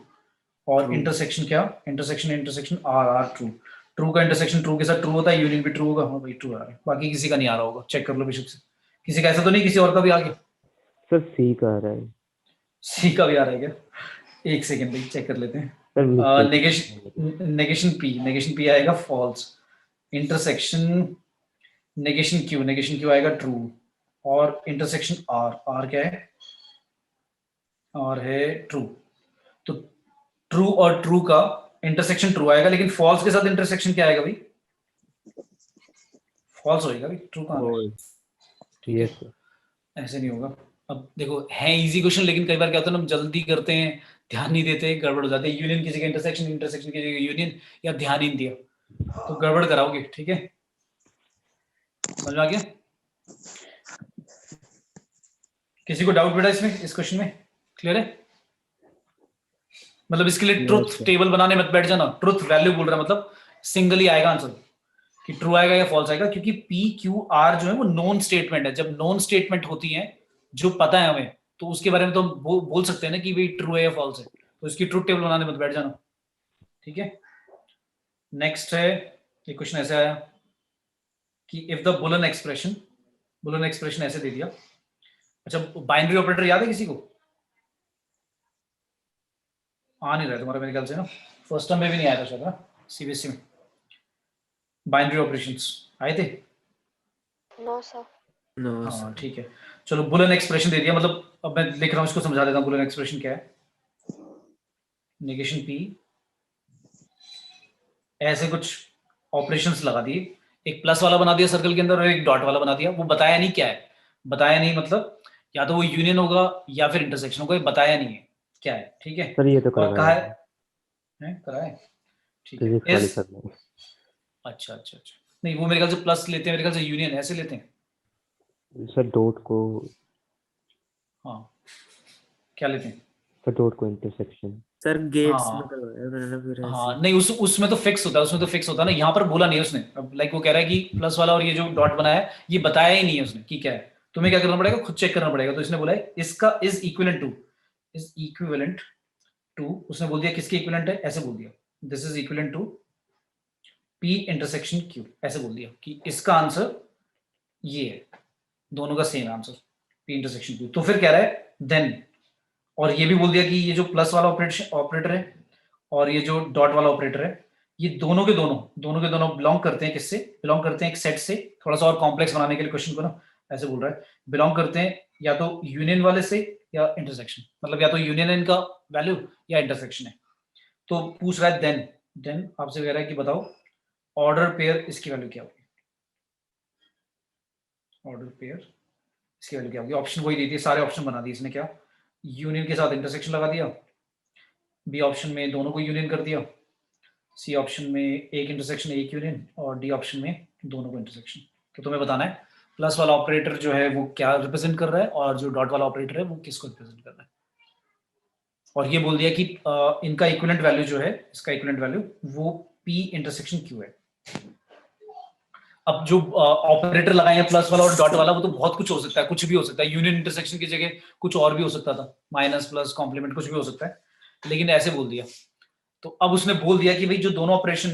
और इंटरसेक्शन क्या? इंटरसेक्शन आर ट्रू का इंटरसेक्शन ट्रू के साथ ट्रू होता है, यूनियन भी ट्रू होगा। हाँ भाई ट्रू आ रहा है, बाकी किसी का नहीं आ रहा होगा, चेक कर लो बेशक से। किसी का ऐसा तो नहीं किसी और का भी आ गया? सर सी का आ रहा है। सी का भी आ रहा है क्या? एक सेकंड भाई चेक कर लेते हैं। सर नेगेशन पी आएगा फॉल्स, इंटरसेक्शन नेगेशन क्यू आएगा ट्रू, और इंटरसेक्शन आर क्या है? आर है ट्रू। तो ट्रू और ट्रू का इंटरसेक्शन ट्रू आएगा, लेकिन फॉल्स के साथ इंटरसेक्शन क्या आएगा भाई? फॉल्स होएगा भाई, ट्रू कहाँ है? ठीक है, यस सर। ऐसे नहीं होगा। अब देखो है इजी क्वेश्चन, लेकिन कई बार क्या होता है ना, हम जल्दी करते हैं, ध्यान नहीं देते, गड़बड़ हो जाती है। यूनियन की जगह इंटरसेक्शन की जगह यूनियन, या ध्यान ही नहीं दिया तो गड़बड़ कराओगे। ठीक है, समझ में आ गया? किसी को डाउट बेटा इसमें, इस क्वेश्चन में क्लियर है? मतलब इसके लिए ट्रुथ टेबल बनाने मत बैठ जाना, ट्रुथ वैल्यू बोल रहा है, मतलब सिंगल ही आएगा आंसर कि ट्रू आएगा या फॉल्स आएगा, क्योंकि पी क्यू आर जो है वो नॉन स्टेटमेंट है। जब नॉन स्टेटमेंट होती है जो पता है हमें, तो उसके बारे में तो हम बोल सकते हैं ना कि भाई ट्रू है या फॉल्स है। तो इसकी ट्रुथ टेबल बनाने मत बैठ जाना। ठीक है, नेक्स्ट है ये क्वेश्चन ऐसे आया कि इफ द बुलन एक्सप्रेशन ऐसे दे दिया। अच्छा, बाइनरी ऑपरेटर याद है किसी को? आ नहीं रहा है तुम्हारा मेरे ख्याल से ना, फर्स्ट टर्म में भी नहीं आया था शायद ना सीबीएसई में। बाइनरी ऑपरेशंस आए थे? No sir. हाँ ठीक है, चलो बुलन एक्सप्रेशन दे दिया, मतलब अब मैं लिख रहा हूँ, इसको समझा देता हूँ। बुलन एक्सप्रेशन क्या है? नेगेशन पी, ऐसे कुछ ऑपरेशंस लगा दिए, एक प्लस वाला बना दिया सर्कल के अंदर और एक डॉट वाला बना दिया। वो बताया नहीं क्या है, बताया नहीं मतलब या तो वो यूनियन होगा या फिर इंटरसेक्शन होगा, ये बताया नहीं है क्या है। ठीक है, सर ये तो और कहा करवाया है कराए। ठीक फिजिक्स है, वाली इस करना है। अच्छा नहीं, वो मेरे ख्याल से प्लस लेते हैं, मेरे ख्याल से यूनियन ऐसे लेते हैं। सर डॉट को, हाँ क्या लेते हैं? सर डॉट को इंटरसेक्शन। सर गेट्स हाँ। में करवाया मैंने फिर ऐसे। हाँ नहीं, उसमें तो फिक्स होता है, ना। यहाँ पर बोला नहीं उसने। अब लाइक वो कह रहा है कि प्लस वाला और ये जो डॉट बनाया है ये बताया ही नहीं है उसने कि क्या है। तुम्हें क्या करना पड़ेगा, खुद चेक करना पड़ेगा। तो इसने बोला है इसका इज इक्विवेलेंट टू, उसने बोल दिया किसके इक्विवेलेंट है, ऐसे बोल दिया this is equivalent to P intersection Q, ऐसे बोल दिया कि इसका आंसर ये है, दोनों का same answer P intersection Q. तो फिर कह रहा है देन, और ये भी बोल दिया कि ये जो प्लस वाला ऑपरेटर है और ये जो डॉट वाला ऑपरेटर है, ये दोनों के दोनों बिलोंग करते हैं किससे? बिलोंग करते हैं एक सेट से। थोड़ा सा और कॉम्प्लेक्स बनाने के लिए क्वेश्चन को ना ऐसे बोल रहा है, बिलोंग करते हैं या तो यूनियन वाले से या इंटरसेक्शन, मतलब या तो यूनियन है इनका वैल्यू या इंटरसेक्शन है। तो पूछ रहा है देन आपसे कह रहा है कि बताओ ऑर्डर पेयर इसकी वैल्यू क्या होगी, ऑर्डर पेयर इसकी वैल्यू क्या होगी, ऑप्शन वही दी थी, सारे ऑप्शन बना दिए इसने, क्या यूनियन के साथ इंटरसेक्शन लगा दिया, बी ऑप्शन में दोनों को यूनियन कर दिया, सी ऑप्शन में एक इंटरसेक्शन एक यूनियन, और डी ऑप्शन में दोनों को इंटरसेक्शन। तो तुम्हें बताना है प्लस वाला ऑपरेटर जो है वो क्या रिप्रेजेंट कर रहा है और जो डॉट वाला ऑपरेटर है वो किसको रिप्रेजेंट कर रहा है। और ये बोल दिया कि इनका इक्विवेलेंट वैल्यू जो है, इसका इक्विवेलेंट वैल्यू वो पी इंटरसेक्शन क्यू है। अब जो ऑपरेटर लगाए हैं प्लस वाला और डॉट वाला, वो तो बहुत कुछ हो सकता है, कुछ भी हो सकता है, यूनियन इंटरसेक्शन की जगह कुछ और भी हो सकता था, माइनस प्लस कॉम्प्लीमेंट कुछ भी हो सकता है, लेकिन ऐसे बोल दिया। तो अब उसने बोल दिया कि भाई जो दोनों ऑपरेशन,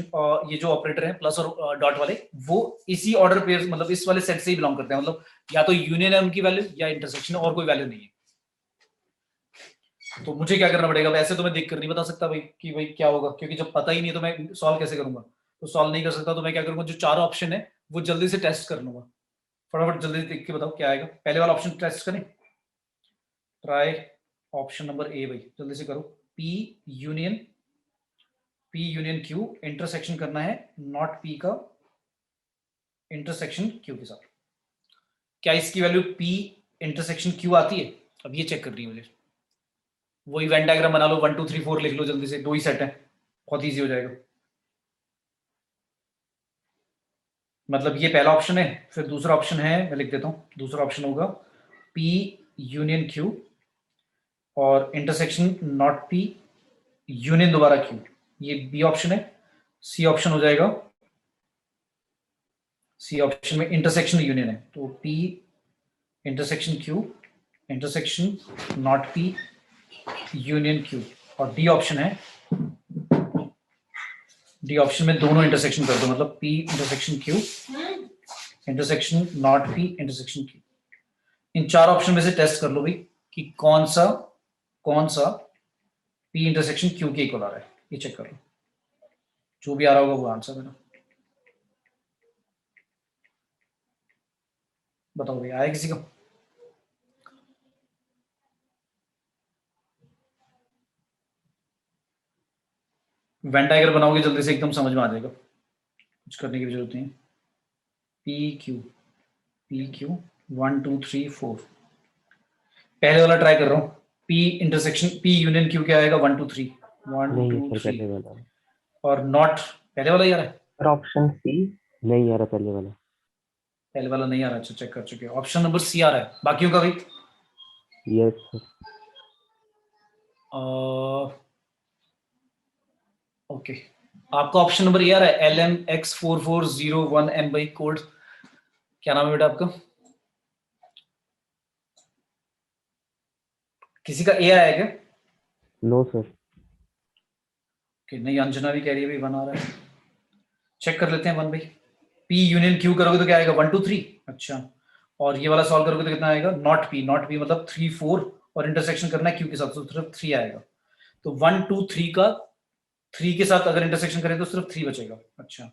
ये जो ऑपरेटर हैं प्लस और डॉट वाले, वो इसी ऑर्डर पेयर मतलब इस वाले सेट से ही बिलोंग करते हैं, मतलब या तो यूनियन है उनकी वैल्यू या इंटरसेक्शन है, और कोई वैल्यू नहीं है। तो मुझे क्या करना पड़ेगा, वैसे तो मैं देख कर नहीं बता सकता भाई कि भाई क्या होगा, क्योंकि जब पता ही नहीं तो मैं सॉल्व कैसे करूंगा, तो सॉल्व नहीं कर सकता। तो मैं क्या करूंगा, जो चार ऑप्शन है वो जल्दी से टेस्ट कर लूंगा, फटाफट जल्दी देख के बताओ क्या आएगा। पहले वाला ऑप्शन टेस्ट करें, ट्राई ऑप्शन नंबर ए, भाई जल्दी से करो। पी यूनियन क्यू इंटरसेक्शन करना है नॉट पी का इंटरसेक्शन क्यू के साथ। क्या इसकी वैल्यू पी इंटरसेक्शन क्यू आती है? अब ये चेक कर रही है मुझे, वही वेन डायग्राम बना लो, 1 2 3 4 लिख लो जल्दी से, दो ही सेट है, बहुत इजी हो जाएगा। मतलब ये पहला ऑप्शन है, फिर दूसरा ऑप्शन है, मैं लिख देता हूं, दूसरा ऑप्शन होगा पी यूनियन क्यू और इंटरसेक्शन नॉट पी यूनियन दोबारा क्यू, ये बी ऑप्शन है। सी ऑप्शन हो जाएगा, सी ऑप्शन में इंटरसेक्शन यूनियन है, तो P intersection Q intersection not P union Q, और डी ऑप्शन है, डी ऑप्शन में दोनों इंटरसेक्शन कर दो, मतलब P intersection Q intersection not P intersection Q. इन चार ऑप्शन में से टेस्ट कर लो भाई कि कौन सा पी इंटरसेक्शन क्यू के इक्वल आ रहा है, ये चेक कर लो, जो भी आ रहा होगा वो आंसर देना। बताओ भाई, आया किसी को? वेन डायग्राम बनाओगे जल्दी से, एकदम समझ में आ जाएगा, कुछ करने की भी जरूरत नहीं है। पी क्यू 1 2 3 4, पहले वाला ट्राई कर रहा हूँ, P intersection P union Q क्या आएगा, 1 2 3 1 नहीं 2 सर, 3, पहले वाला और नॉट पहले वाला ही आ रहा है, सर ऑप्शन सी। नहीं आ रहा, पहले वाला। पहले वाला नहीं आ रहा, अच्छा चेक कर चुके हैं, ऑप्शन नंबर सी आ रहा है, बाकियों का भी यस सर। ओके, आपका ऑप्शन नंबर ये आ रहा है LMX4401M बाई कोड, क्या नाम है बेटा आपका? किसी का ए आया है क्या? No sir. कि नहीं, अंजना भी कह रही है भाई 1 आ रहा है, चेक कर लेते हैं 1 भाई। पी यूनियन क्यू करोगे तो क्या आएगा, 1 2 3, अच्छा, और ये वाला सॉल्व करोगे तो कितना आएगा, नॉट पी मतलब 3 4, और इंटरसेक्शन करना है क्यू के साथ तो सिर्फ 3 आएगा। तो 1 2 3 का 3 के साथ अगर इंटरसेक्शन करें तो सिर्फ 3 बचेगा, अच्छा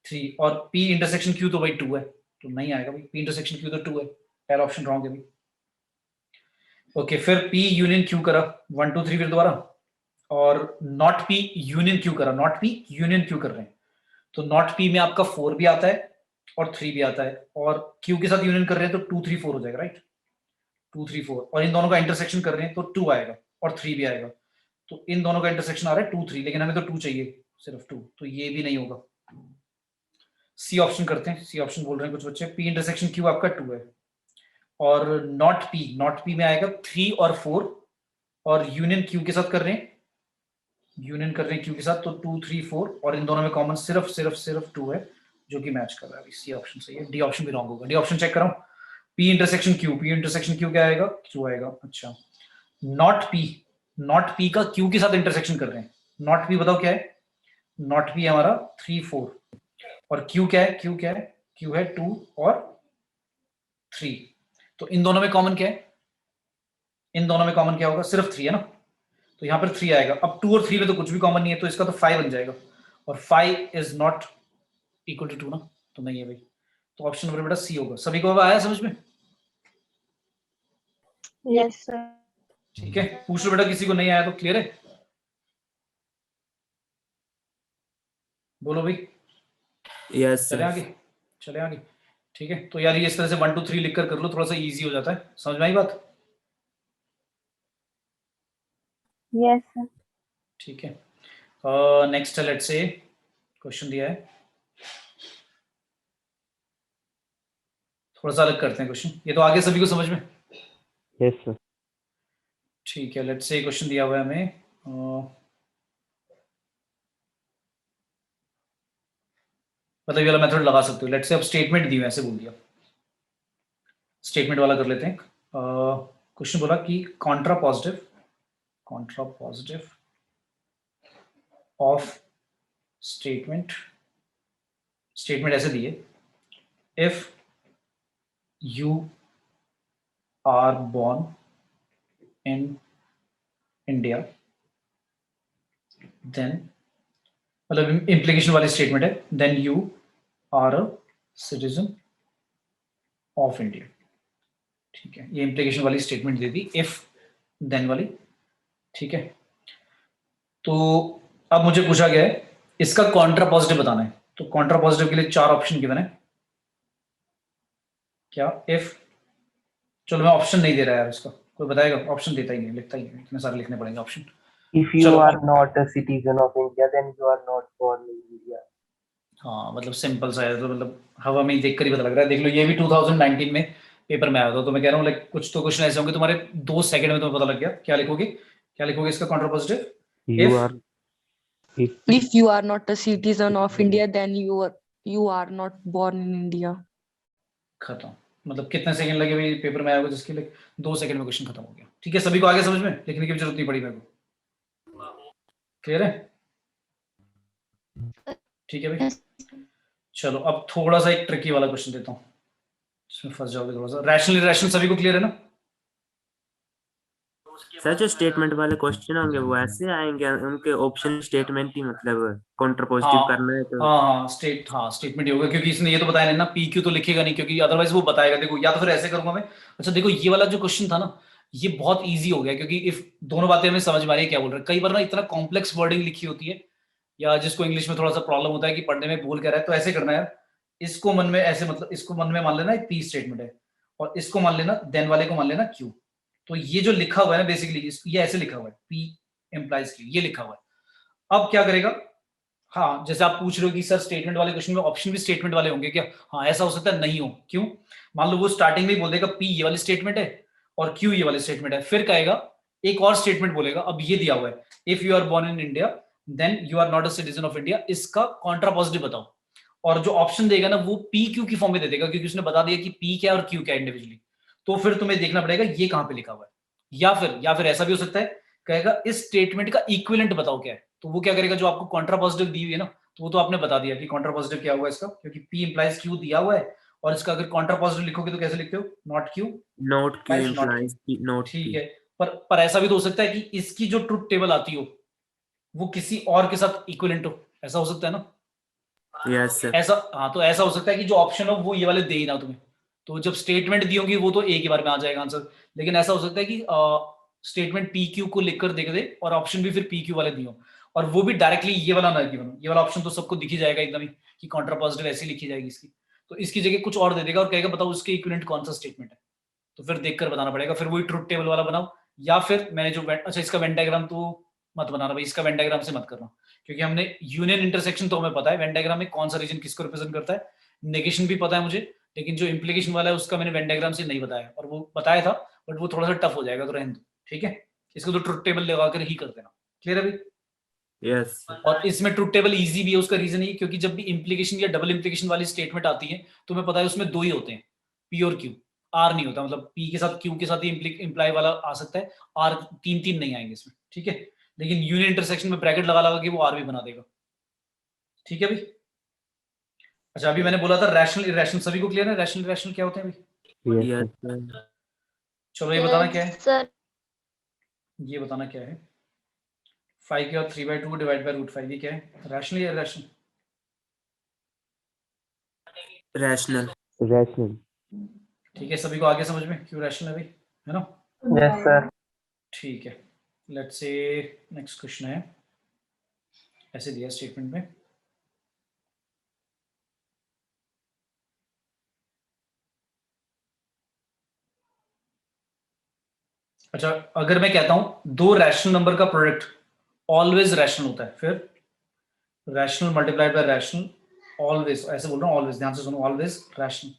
3, और पी इंटरसेक्शन क्यू तो भाई 2 है, तो नहीं आएगा भाई, पी इंटरसेक्शन क्यू तो 2 है, पहला ऑप्शन रॉन्ग है भाई। ओके, फिर पी यूनियन क्यू करा 1 2 3 फिर दोबारा, और नॉट पी यूनियन क्यू करा, नॉट पी यूनियन क्यू कर रहे हैं, तो नॉट पी में आपका 4 भी आता है और 3 भी आता है, और क्यू के साथ यूनियन कर रहे हैं तो 2 3 4 हो जाएगा, राइट, 2 3 4, और इन दोनों का इंटरसेक्शन कर रहे हैं तो 2 आएगा और 3 भी आएगा, तो इन दोनों का इंटरसेक्शन आ रहा है 2 3, लेकिन हमें तो 2 चाहिए, सिर्फ 2, तो ये भी नहीं होगा। सी ऑप्शन करते हैं, सी ऑप्शन बोल रहे हैं कुछ बच्चे, पी इंटरसेक्शन क्यू आपका 2 है, और नॉट पी में आएगा 3 और 4, और यूनियन क्यू के साथ कर रहे हैं, यूनियन कर रहे हैं क्यू के साथ, तो 2 3 4, और इन दोनों में कॉमन सिर्फ 2 है, जो कि मैच कर रहा है। सी ऑप्शन सही है, डी ऑप्शन भी रॉन्ग होगा। डी ऑप्शन चेक कराऊं, पी इंटरसेक्शन क्यू क्या आएगा, क्यू आएगा, अच्छा, नॉट पी का क्यू के साथ इंटरसेक्शन कर रहे हैं, नॉट पी बताओ क्या है, नॉट पी हमारा 3 4, और क्यू क्या है, क्यू है 2 और 3, तो इन दोनों में कॉमन क्या है, इन दोनों में कॉमन क्या होगा, सिर्फ 3 है ना, तो यहां पर 3 आएगा। अब 2 और 3 में तो कुछ भी कॉमन नहीं है, तो इसका तो 5 बन जाएगा, और 5 इज नॉट इक्वल टू 2 ना, तो नहीं है भाई, तो ऑप्शन नंबर बेटा सी होगा। सभी को आया समझ में? Yes sir. ठीक है, पूछ लो बेटा, किसी को नहीं आया तो क्लियर है, बोलो भाई। यस चले आगे, चले आगे। ठीक है, तो यार ये इस तरह से 1 2 3 लिख कर लो, थोड़ा सा इजी हो जाता है। समझ में आई बात? Yes, sir. ठीक है, नेक्स्ट है, लेट्स से क्वेश्चन दिया है, थोड़ा सा अलग करते हैं क्वेश्चन, ये तो आगे सभी को समझ में। Yes sir. ठीक है, लेट्स से क्वेश्चन दिया हुआ है हमें, मतलब ये वाला मेथड लगा सकते हो। लेट्स से अब स्टेटमेंट दी हुई है, ऐसे बोल दिया, स्टेटमेंट वाला कर लेते हैं। क्वेश्चन बोला कि कॉन्ट्रा पॉजिटिव ऑफ स्टेटमेंट ऐसे दिए, if you are born in India, then मतलब implication वाली स्टेटमेंट है, then you are a citizen of India। ठीक है, ये implication वाली statement they the, if then वाली। ठीक है, तो अब मुझे पूछा गया है इसका कॉन्ट्रा पॉजिटिव बताना है, तो कॉन्ट्रा पॉजिटिव के लिए 4 ऑप्शन गिवन है। क्या? इफ, चलो मैं ऑप्शन नहीं दे रहा यार, इसका कोई बताएगा? ऑप्शन देता ही नहीं, लिखता ही नहीं, इतने सारे लिखने पड़ेंगे ऑप्शन। If you चलो, are not a citizen of India, then you are not born in India. हाँ मतलब सिंपल सा है, तो मतलब हवा में देख कर ही पता लग रहा है। देख लो, ये भी 2019 में पेपर में आया था, तो मैं कह रहा हूँ लाइक कुछ तो क्वेश्चन ऐसे होंगे तुम्हारे 2 सेकंड में तुम्हें पता लग गया। क्या लिखोगे इसका contrapositive? You are, If you are not a citizen of India, then you are not born in India. खत्म। मतलब कितने सेकंड लगे भाई पेपर में आया होगा जिसके लिए 2 सेकंड में क्वेश्चन खत्म हो गया। ठीक है, सभी को आगे समझ में, लिखने की भी जरूरत नहीं पड़ी मेरे को। क्लियर है? ठीक है भाई, चलो अब थोड़ा सा एक ट्रिकी वाला क्वेश्चन देता हूँ, इसमें फंस जाओगे थोड़ा सा। रैशनल सभी को क्लियर है ना? सर जो स्टेटमेंट वाले क्वेश्चन होंगे वो ऐसे आएंगे, उनके ऑप्शन स्टेटमेंट ही मतलब काउंटर पॉजिटिव करना है तो। हाँ स्टेटमेंट ही होगा, क्योंकि इसने ये तो बताया नहीं ना, पी क्यू तो लिखेगा नहीं, क्योंकि अदरवाइज वो बताएगा। देखो, या तो फिर ऐसे करूंगा मैं। अच्छा देखो, ये वाला जो क्वेश्चन था ना, ये बहुत इजी हो गया, क्योंकि इफ दोनों बातें हमें समझ में आ रही है क्या बोल रहे हैं। कई बार ना इतना कॉम्प्लेक्स वर्डिंग लिखी होती है, या जिसको इंग्लिश में थोड़ा सा प्रॉब्लम होता है कि पढ़ने में भूल कर रहा है, तो ऐसे करना है, इसको मन में ऐसे, मतलब इसको मन में मान लेना एक पी स्टेटमेंट है, और इसको मान लेना, देन वाले को मान लेना क्यू। तो ये जो लिखा हुआ है ना बेसिकली, ये ऐसे लिखा हुआ है, पी एम्प्लाइज क्यू, ये लिखा हुआ है। अब क्या करेगा? हाँ, जैसे आप पूछ रहे हो कि सर स्टेटमेंट वाले क्वेश्चन में ऑप्शन भी स्टेटमेंट वाले होंगे क्या? हाँ, ऐसा हो सकता है, नहीं हो। क्यों? मान लो वो स्टार्टिंग में ही बोल देगा पी ये वाली स्टेटमेंट है और क्यू ये वाली स्टेटमेंट है, फिर कहेगा एक और स्टेटमेंट बोलेगा, अब ये दिया हुआ है, if you are born in India then you are not a citizen of India, इसका कॉन्ट्रा पॉजिटिव बताओ। और जो ऑप्शन देगा ना वो पी क्यू की फॉर्म में दे देगा, क्योंकि उसने बता दिया कि पी क्या और क्यू क्या इंडिविजुअली। तो फिर तुम्हें देखना पड़ेगा ये कहां पे लिखा हुआ है। या फिर ऐसा भी हो सकता है, कहेगा इस स्टेटमेंट का इक्विवेलेंट बताओ क्या है। तो वो क्या करेगा, जो आपको कॉन्ट्रा पॉजिटिव दी हुई है ना, तो वो तो आपने बता दिया कि कॉन्ट्रा पॉजिटिव क्या हुआ इसका, क्योंकि पी इंप्लाइज क्यू दिया हुआ है, और इसका अगर कॉन्ट्रा पॉजिटिव लिखोगे तो कैसे लिखते हो? नॉट क्यू इंप्लाइज नॉट ठीक क्यू। है, पर ऐसा भी तो हो सकता है कि इसकी जो ट्रुथ टेबल आती हो वो किसी और के साथ इक्विवेलेंट हो, ऐसा हो सकता है ना? Yes sir. ऐसा, हाँ, तो ऐसा हो सकता है कि जो ऑप्शन हो वो ये वाले दे ही ना तुम्हें, तो जब स्टेटमेंट दी होगी वो तो एक ही बार में आ जाएगा आंसर। लेकिन ऐसा हो सकता है कि स्टेटमेंट पी क्यू को लिखकर देख दे और ऑप्शन भी फिर पी क्यू वाले दिए हो, और वो भी डायरेक्टली ये वाला ना गिवन हो। ये वाला ऑप्शन तो सबको दिख ही जाएगा एकदम ही कि कॉन्ट्रा पॉजिटिव ऐसी लिखी जाएगी इसकी, तो इसकी जगह कुछ और दे देगा और कहेगा बताओ उसके इक्विवेलेंट कौन सा स्टेटमेंट है। तो फिर देखकर बताना पड़ेगा, फिर वही ट्रुथ टेबल वाला बनाओ, या फिर मैंने जो अच्छा इसका वेन डायग्राम तो मत बनाना भाई, इसका वेन डायग्राम से मत करना, क्योंकि हमने यूनियन इंटरसेक्शन तो हमें पता है, वेन डायग्राम में कौन सा रीजन किसको रिप्रेजेंट करता है, नेगेशन भी पता है मुझे, लेकिन जो इंप्लीकेशन वाला है उसका मैंने वेन डायग्राम से नहीं बताया, और वो बताया था बट वो थोड़ा सा टफ हो जाएगा, तो रहने दो। ठीक है, इसको तो ट्रुथ टेबल लगाकर ही कर देना। क्लियर है भाई? यस। और इसमें ट्रुथ टेबल इजी भी है, उसका रीजन ये, क्योंकि जब भी इंप्लीकेशन या डबल इंप्लीकेशन वाली स्टेटमेंट आती है तो हमें पता है उसमें 2 ही होते हैं, पी और क्यू, आर नहीं होता। मतलब पी के साथ क्यू के साथ ही इंप्लाई वाला आ सकता है, आर 3 नहीं आएंगे इसमें। ठीक है, लेकिन यूनियन इंटरसेक्शन में ब्रैकेट लगा लगा के वो आर भी बना देगा। ठीक है भाई? अच्छा, अभी मैंने बोला था रैशनल इरेशनल, सभी को क्लियर है रैशनल इरेशनल क्या होते हैं भाई? Yes yes sir. सर। चलो ये बताना क्या है, सर ये बताना क्या है। 5 के और 3/2 डिवाइड बाय √5, ये क्या है, रैशनल या इरेशनल? रैशनल। रैशनल। ठीक है, सभी को आगे समझ में क्यों रैशनल है भाई, है ना? Yes, sir. ठीक है, लेट्स से नेक्स्ट क्वेश्चन है, ऐसे दिया स्टेटमेंट में, अच्छा, अगर मैं कहता हूं दो रैशनल नंबर का प्रोडक्ट ऑलवेज रैशनल होता है, फिर rational multiplied bye rational always, ऐसे बोल रहा हूँ ऑलवेज, ध्यान से सुनो, ऑलवेज रैशनल,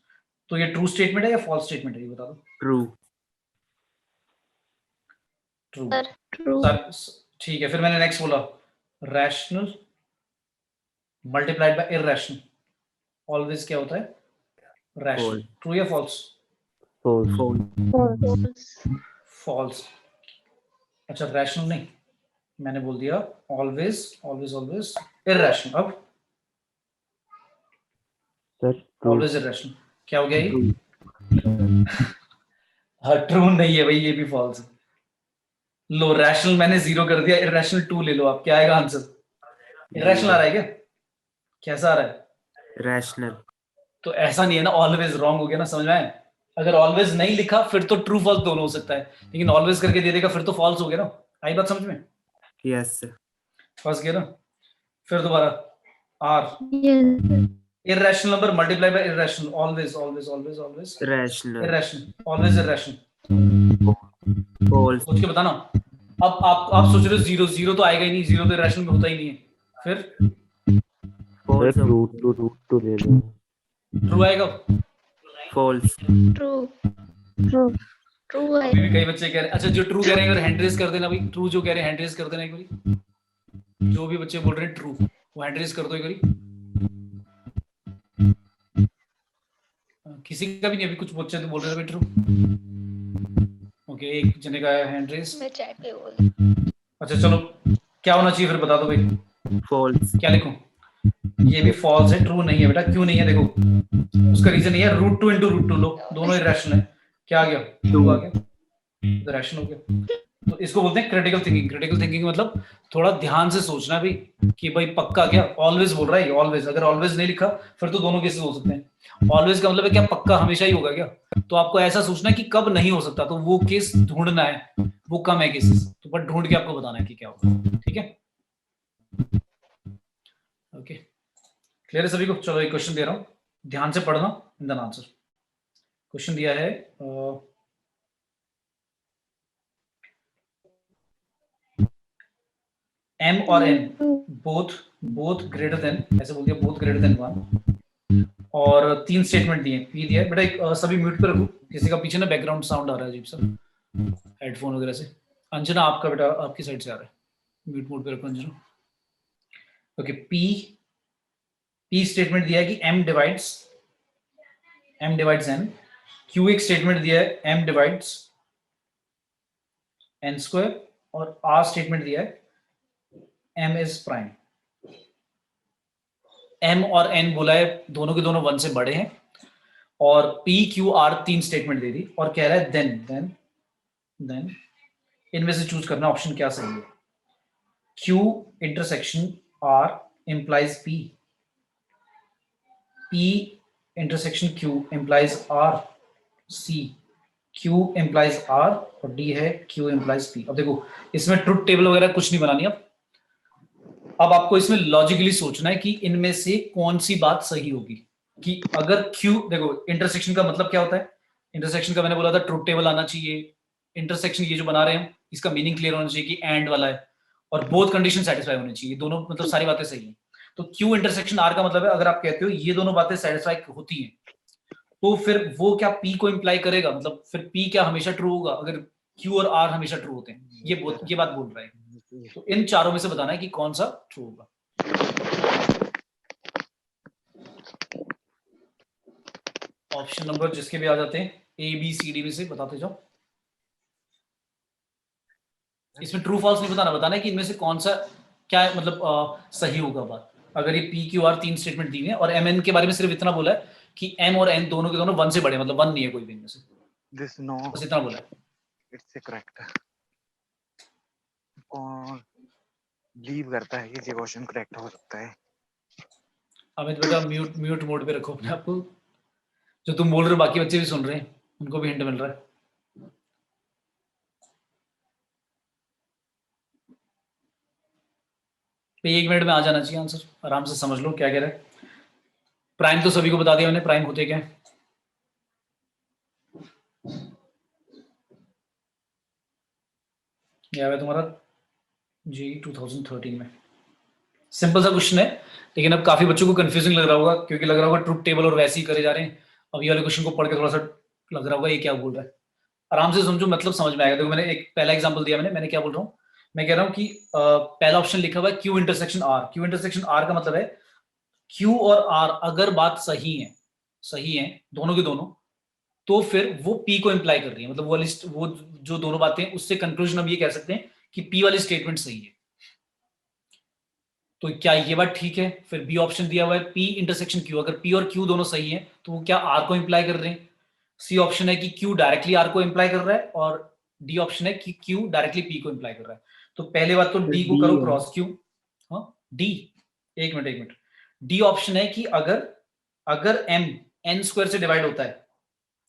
तो ये ट्रू स्टेटमेंट है या फॉल्स स्टेटमेंट है, ये बता दो। ट्रू। ट्रू। Sir, true. ठीक है, फिर मैंने नेक्स्ट बोला rational multiplied by irrational always क्या होता है, रैशनल। False. ट्रू या false? false, False. False. False. अच्छा, रैशनल नहीं, मैंने बोल दिया ऑलवेज ऑलवेज ऑलवेज इररेशनल। अब sir, true, ऑलवेज इररेशनल क्या हो गया ये? True. हाँ, ट्रू नहीं है भाई, ये भी फॉल्स है। लो, रैशनल मैंने 0 कर दिया, इररेशनल 2 ले लो आप, क्या आएगा आंसर? इररेशनल आ रहा है क्या? कैसा आ रहा है? Rational. तो ऐसा नहीं है ना, ऑलवेज रॉन्ग हो गया ना, समझ में आया? अगर ऑलवेज नहीं लिखा फिर तो ट्रू फॉल्स दोनों हो सकता है, लेकिन ऑलवेज करके दे देगा फिर तो फॉल्स हो गया ना। आई बात समझ में? Yes, sir. फंस गया ना। फिर दोबारा आर, Yes. Irrational number multiply by irrational always always always always Rational. Irrational always irrational. False. सोच के बताना। अब आप सोच रहे हो 0 0 तो आएगा ही नहीं, 0 तो इररेशनल में होता ही नहीं है, फिर sir, False. root to ले लो, ट्रू आएगा। False. True. True. True. अभी भी कई बच्चे कह रहे हैं, अच्छा जो ट्रू कह रहे हैं हैंड रेज कर देना भाई, ट्रू जो कह रहे हैं हैंड रेज कर देना एक बारी, जो भी बच्चे बोल रहे हैं ट्रू वो हैंड रेज कर दो एक बारी। किसी का भी नहीं, अभी कुछ बच्चे तो बोल रहे थे ट्रू। ओके, एक जने का हैंड रेज। मैं चैट पे बोल। अच्छा चलो, क्या होना चाहिए फिर बता दो भाई, False. क्या लिखूं? ये भी फॉल्स है, ट्रू नहीं है बेटा। क्यों नहीं है देखो, उसका रीजन ये है √2 × √2 लो, दोनों इररेशनल है। क्या आ गया? ट्रू आ गया, तो रैशनल हो गया। तो इसको बोलते हैं क्रिटिकल थिंकिंग। क्रिटिकल थिंकिंग मतलब थोड़ा ध्यान से सोचना है भाई कि भाई पक्का क्या, ऑलवेज बोल रहा है ऑलवेज, अगर ऑलवेज नहीं लिखा फिर तो दोनों केसेस हो सकते हैं। ऑलवेज का मतलब है क्या, पक्का हमेशा ही होगा क्या? तो आपको ऐसा सोचना है कि कब नहीं हो सकता, तो वो केस ढूंढना है, वो कम है केसेस, तो बट ढूंढ के आपको बताना है कि क्या होगा। ठीक है, ओके, क्लियर है सभी को? चलो एक क्वेश्चन दे रहा हूं, ध्यान से पढ़ना इन द आंसर। क्वेश्चन दिया है m और n बोथ ग्रेटर देन, ऐसे बोल दिया बोथ ग्रेटर देन 1, और 3 स्टेटमेंट दिए, पी दिया है बेटा। एक सभी म्यूट पे रखो, किसी का पीछे ना बैकग्राउंड साउंड आ रहा है अजीब सा, हेडफोन वगैरह से। अंजना आपका बेटा आपकी साइड से आ रहा है, म्यूट मोड पे रखो अंजना। ओके, पी स्टेटमेंट दिया है कि m डिवाइड्स n। q एक स्टेटमेंट दिया है m डिवाइड्स n स्क्वायर, और r स्टेटमेंट दिया है m इज प्राइम। m और n बोला है दोनों के दोनों 1 से बड़े हैं, और p q r 3 स्टेटमेंट दे दी, और कह रहा है देन इनमें से चूज करना ऑप्शन क्या सही है। q intersection r implies p, p intersection q implies r, c q implies r, और d है q इंप्लाइज p। अब देखो इसमें ट्रुथ टेबल वगैरह कुछ नहीं बनानी। अब आपको इसमें लॉजिकली सोचना है कि इनमें से कौन सी बात सही होगी। कि अगर Q, देखो इंटरसेक्शन का मतलब क्या होता है, इंटरसेक्शन का मैंने बोला था ट्रुथ टेबल आना चाहिए। इंटरसेक्शन ये जो बना रहे हैं इसका मीनिंग क्लियर होना चाहिए कि एंड वाला है, और बोथ कंडीशन सेटिस्फाई होनी चाहिए, दोनों मतलब सारी बातें सही हैं। तो Q इंटरसेक्शन R का मतलब है अगर आप कहते हो ये दोनों बातें सेटिस्फाई होती हैं, तो फिर वो क्या P को इंप्लाई करेगा, मतलब फिर P क्या हमेशा ट्रू होगा अगर Q और R हमेशा ट्रू होते हैं, ये बात बोल रहा है। तो इन चारों में से बताना है कि कौन सा ट्रू होगा। ऑप्शन नंबर जिसके भी आ जाते हैं A B C D में से बताते जाओ। इसमें ट्रू फॉल्स नहीं बताना है कि इनमें से कौन सा क्या है, मतलब सही होगा बात। अगर ये P Q R 3 स्टेटमेंट दी है और M N के बारे में सिर्फ इतना बोला है कि M और N दोनों के दोनों 1 से बड़े, मतलब 1 नहीं है कोई भी इनमें से, This no, बस इतना बोला है। it's a correct. कौन लीव करता है कि ये क्वेश्चन करेक्ट हो सकता है? अमित बेटा म्यूट मोड पे रखो अपने आप को, जो तुम बोल रहे हो बाकी बच्चे भी सुन रहे हैं, उनको भी हिंट मिल रहा है। तो 1 मिनट में आ जाना चाहिए आंसर, आराम से समझ लो क्या कह रहा है। प्राइम तो सभी को बता दिया मैंने, प्राइम होते क्या है। ये आया तुम्हारा जी 2013 में। सिंपल सा क्वेश्चन है, लेकिन अब काफी बच्चों को कंफ्यूजिंग लग रहा होगा, क्योंकि लग रहा होगा ट्रुथ टेबल और वैसे ही करे जा रहे हैं। अब ये वाले क्वेश्चन को पढ़ के थोड़ा सा लग रहा होगा ये क्या बोल रहा है। आराम से समझो, मतलब समझ में आएगा। देखो मैंने एक पहला एग्जांपल दिया, मैंने क्या बोल रहा हूँ, मैं कह रहा हूँ कि पहला ऑप्शन लिखा हुआ है Q intersection R। Q intersection R का मतलब है Q और R अगर बात सही है दोनों के दोनों, तो फिर वो P को इंप्लाई कर रही है। मतलब वो जो दोनों बातें, उससे कंक्लूजन हम ये कह सकते हैं कि P वाली स्टेटमेंट सही है। तो क्या ये बात ठीक है? फिर बी ऑप्शन दिया हुआ है P इंटरसेक्शन Q, अगर P और Q दोनों सही है तो वो क्या R को इंप्लाई कर रहे हैं। सी ऑप्शन है कि Q डायरेक्टली R को इंप्लाई कर रहा है, और डी ऑप्शन है कि Q डायरेक्टली P को इंप्लाई कर रहा है। तो पहले बात तो डी को करो क्रॉस Q। हाँ डी, एक मिनट, डी ऑप्शन है कि अगर m n स्क्वायर से डिवाइड होता है।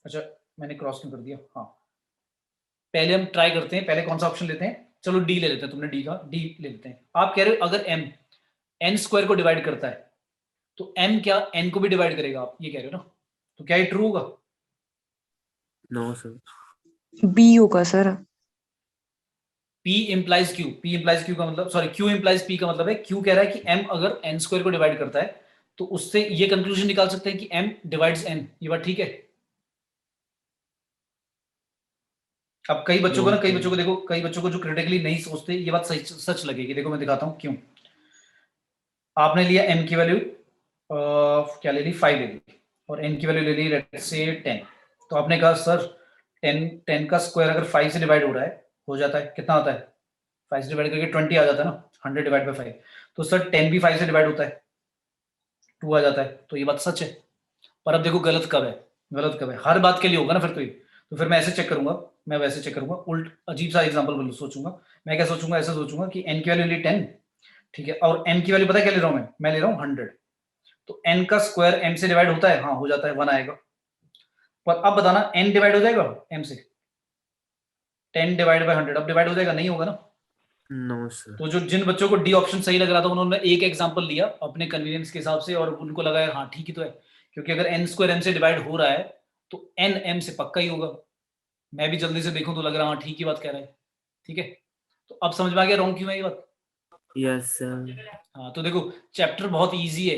अच्छा मैंने क्रॉस क्यों कर दिया? हाँ पहले हम ट्राई करते हैं, पहले कौन सा ऑप्शन लेते हैं, चलो डी ले लेते हैं, तुमने डी ले लेते हैं। आप कह रहे हो अगर m n स्क्वायर को डिवाइड करता है तो m क्या n को भी डिवाइड करेगा, आप ये कह रहे हो ना? तो क्या ये ट्रू होगा? नो सर, बी होगा सर। P implies Q का मतलब, सॉरी Q implies P का मतलब है, Q कह रहा है कि m अगर n स्क्वायर को डिवाइड करता है तो उससे ये कंक्लूजन निकाल सकते हैं कि m डिवाइड्स n। ये बात ठीक है? अब कई बच्चों को देखो, कई बच्चों को जो क्रिटिकली नहीं सोचते ये बात सच लगेगी। देखो मैं दिखाता हूं क्यों। आपने लिया m की वैल्यू क्या ले ली, 5 ले ली, और n की वैल्यू ले ली लेट्स से 10। तो आपने कहा सर 10 का स्क्वायर अगर 5 से डिवाइड हो जाता है कितना आता है? 5 से डिवाइड करके 20 आ जाता है ना, 100 डिवाइड बाय 5। तो सर 10 भी 5 से डिवाइड होता है, 2 आ जाता है। तो ये बात सच है। पर अब देखो गलत कब है, हर बात के लिए होगा ना फिर। तो फिर मैं ऐसे चेक करूंगा, मैं वैसे चेक करूंगा, उल्ट अजीब सा एग्जांपल सोचूंगा। मैं क्या सोचूंगा, ऐसा सोचूंगा कि n की वैल्यू ली 10, ठीक है, और m की वैल्यू पता है क्या ले रहा हूं मैं ले रहा हूं 100। तो n का स्क्वायर m से डिवाइड होता है? हाँ हो जाता है, 1 आएगा। पर अब बताना n डिवाइड हो जाएगा m से? 10 डिवाइड बाय 100 अब डिवाइड हो जाएगा? नहीं होगा ना। No sir. तो जिन बच्चों को डी ऑप्शन सही लग रहा था उन्होंने एक एग्जांपल लिया अपने कन्वीनियंस के हिसाब से, और उनको लगा यार हाँ ठीक ही तो है, क्योंकि अगर n स्क्वायर m से डिवाइड हो रहा है तो n m से पक्का ही होगा। मैं भी जल्दी से देखूं तो लग रहा हाँ ठीक ही बात कह रहा है। ठीक है, तो अब समझ में आ गया रॉन्ग क्यों है ये बात? Yes sir. हाँ तो देखो चैप्टर बहुत ईजी है,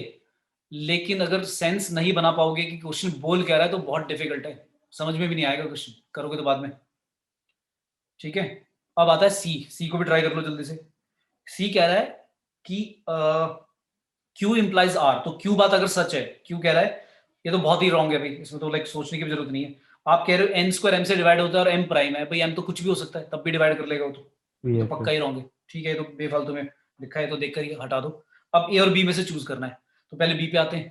लेकिन अगर सेंस नहीं बना पाओगे कि क्वेश्चन बोल क्या रहा है तो बहुत डिफिकल्ट है, समझ में भी नहीं आएगा क्वेश्चन, करोगे तो बाद में। ठीक है, अब आता है सी को भी ट्राई कर लो जल्दी से। सी कह रहा है कि Q implies R। तो Q बात अगर सच है, Q कह रहा है, ये तो बहुत ही रॉन्ग है भाई, इसमें तो लाइक सोचने की भी जरूरत नहीं है। आप कह रहे हो n स्क्वायर m से डिवाइड होता है और m प्राइम है, भाई m तो कुछ भी हो सकता है, तब भी डिवाइड कर लेगा वो तो पक्का ही रॉन्ग है। ठीक है, तो बेफालतू में लिखा है तो देखकर ही हटा दो। अब ए और बी में से चूज करना है, तो पहले बी पे आते हैं।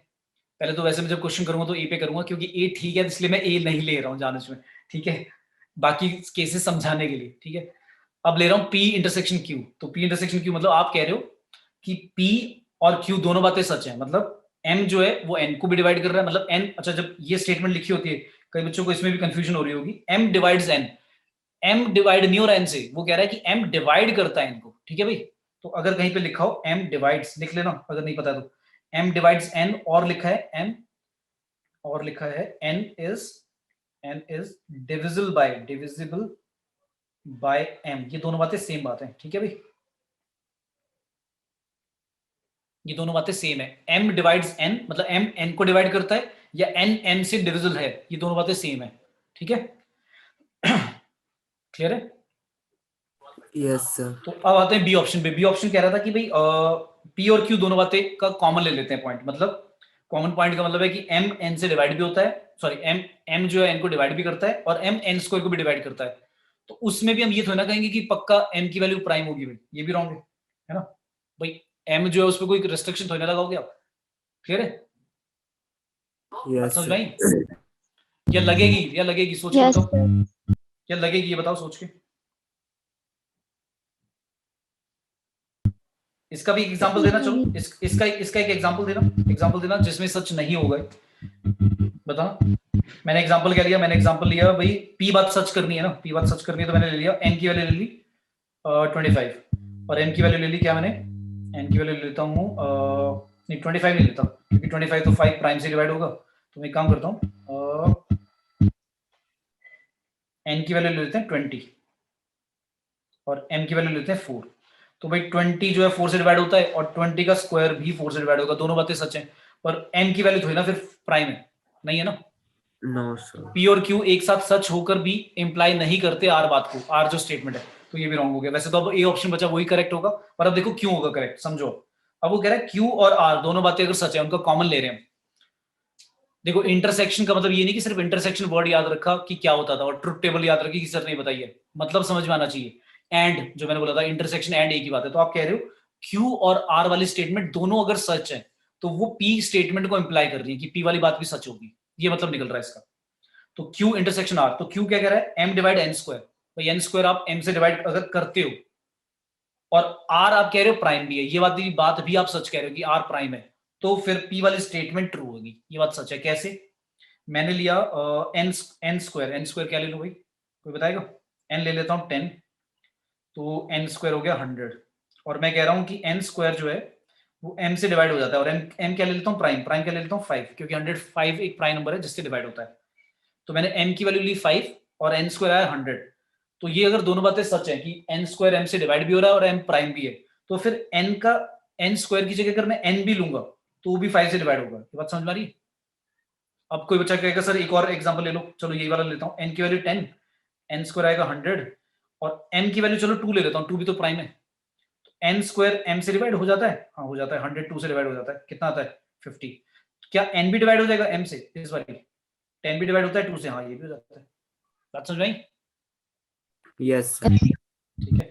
पहले तो वैसे मैं जब क्वेश्चन करूंगा तो ए पे करूंगा, क्योंकि ए ठीक है इसलिए मैं ए नहीं ले रहा हूँ जानच में। ठीक है, बाकी केसेस समझाने के लिए। ठीक है, अब ले रहा हूँ P इंटरसेक्शन Q। तो P इंटरसेक्शन Q मतलब आप कह रहे हो कि P और Q दोनों बातें सच हैं, मतलब M जो है वो N को भी डिवाइड कर रहा है। मतलब N, अच्छा जब ये स्टेटमेंट लिखी होती है, कई बच्चों को इसमें भी कंफ्यूजन हो रही होगी, M divides N। M divide नहीं हो रहा है N से, वो कह रहा है कि M डिवाइड करता है N को। ठीक है भाई, तो अगर कहीं पे लिखा हो M डिवाइड्स लिख लेना, अगर नहीं पता तो M डिवाइड्स N, और लिखा है M, और लिखा है N is divisible by M। ये दोनों बातें सेम बात है। ठीक है भाई, ये दोनों बातें सेम है। M डिवाइड्स N मतलब M N को डिवाइड करता है, या N M से डिविजिबल है, ये दोनों बातें सेम है। ठीक है, क्लियर है? Yes sir. तो अब आते हैं बी ऑप्शन पे। बी ऑप्शन कह रहा था कि भाई P और Q दोनों बातें का कॉमन ले लेते हैं पॉइंट। मतलब कॉमन पॉइंट का मतलब है कि M N से डिवाइड भी होता है, सॉरी M जो है N को डिवाइड भी करता है, और M N स्क्वायर को भी डिवाइड करता है। तो उसमें भी हम ये थोड़ा ना कहेंगे कि पक्का M की वैल्यू प्राइम होगी भाई, ये भी रॉन्ग है ना भाई। M जो है उस पर कोई रेस्ट्रिक्शन थोड़ी ना लगाओगे आप। क्लियर है? यस समझ सर। भाई? या लगेगी सोच के Yes, बताओ, sir. या लगेगी, ये बताओ सोच के। इसका भी एग्जांपल देना, चलो इसका एक एग्जांपल देना जिसमें सच नहीं होगा। बताओ, मैंने एग्जांपल क्या लिया? मैंने एग्जांपल लिया भाई P बात सच करनी है ना, P बात सच करनी है तो मैंने ले लिया N की वैल्यू ले ली 25, और M की वैल्यू ले ली क्या मैंने, N की वैल्यू लेता हूँ नहीं 25 नहीं लेता, क्योंकि 25 तो 5 प्राइम से डिवाइड होगा। तो मैं एक काम करता हूँ N की वैल्यू ले लेते हैं 20। और m की वैल्यू लेते हैं 4। तो भाई 20 जो है 4 से डिवाइड होता है और 20 का स्क्वायर भी 4 से डिवाइड होगा, दोनों बातें सच हैं, पर m की वैल्यू थोड़ी ना फिर प्राइम है, नहीं है ना। No sir. p और q एक साथ सच होकर भी इंप्लाई नहीं करते r बात को, r जो स्टेटमेंट है, तो ये भी रॉन्ग हो गया। वैसे तो अब ए ऑप्शन बचा वही करेक्ट होगा, पर अब देखो क्यों होगा करेक्ट, समझो। अब वो कह रहा है q और r दोनों बातें अगर सच है, उनका कॉमन ले रहे हैं हम। देखो इंटरसेक्शन का मतलब ये नहीं कि सिर्फ इंटरसेक्शन वर्ड याद रखा कि क्या होता था और ट्रुथ टेबल याद रखी कि सर नहीं बताइए, मतलब समझ में आना चाहिए। एंड जो मैंने बोला था इंटरसेक्शन एंड एक ही बात है, तो आप कह रहे हो q और r वाली स्टेटमेंट दोनों अगर सच है तो वो p स्टेटमेंट को इंप्लाई कर रही है कि p वाली बात भी सच होगी, ये मतलब निकल रहा है इसका। तो q इंटरसेक्शन r, तो q क्या कह रहा है m डिवाइड n स्क्वायर, भाई n स्क्वायर आप m से डिवाइड अगर करते हो और r आप कह रहे हो प्राइम भी है, ये बात भी आप सच कह रहे हो कि r प्राइम है, तो फिर p वाली स्टेटमेंट ट्रू होगी, ये बात सच है। कैसे? मैंने लिया n स्क्वायर क्या ले लूं भाई, कोई बताएगा? n ले लेता हूं 10, तो n स्क्वायर हो गया 100, और मैं कह रहा हूं कि n स्क्वायर जो है वो m से डिवाइड हो जाता है, और m क्या ले लेता हूं प्राइम क्या ले लेता हूं 5, क्योंकि 105 एक प्राइम नंबर है जिससे डिवाइड होता है। तो मैंने m की वैल्यू ली 5 और n स्क्वायर आया 100, तो ये अगर दोनों बातें सच है कि n स्क्वायर m से डिवाइड भी हो रहा है और m प्राइम भी है, तो फिर n स्क्वायर की जगह अगर मैं n भी लूंगा तो वो भी 5 से डिवाइड होगा। ये बात समझ में आ रही है? अब कोई बच्चा कहेगा सर एक और एग्जांपल ले लो, चलो यही वाला लेता हूं, n की वैल्यू 10, n स्क्वायर आएगा 100 और m की वैल्यू चलो 2 ले लेता हूं, 2 भी तो प्राइम है, तो n स्क्वायर m से डिवाइड हो जाता है, हाँ हो जाता है, 100 2 से डिवाइड हो जाता है, कितना आता है 50। क्या n भी डिवाइड हो जाएगा m से? इस बार 10 भी डिवाइड होता है 2 से, हाँ ये भी हो जाता है। बात समझ में आई? Yes sir. ठीक है,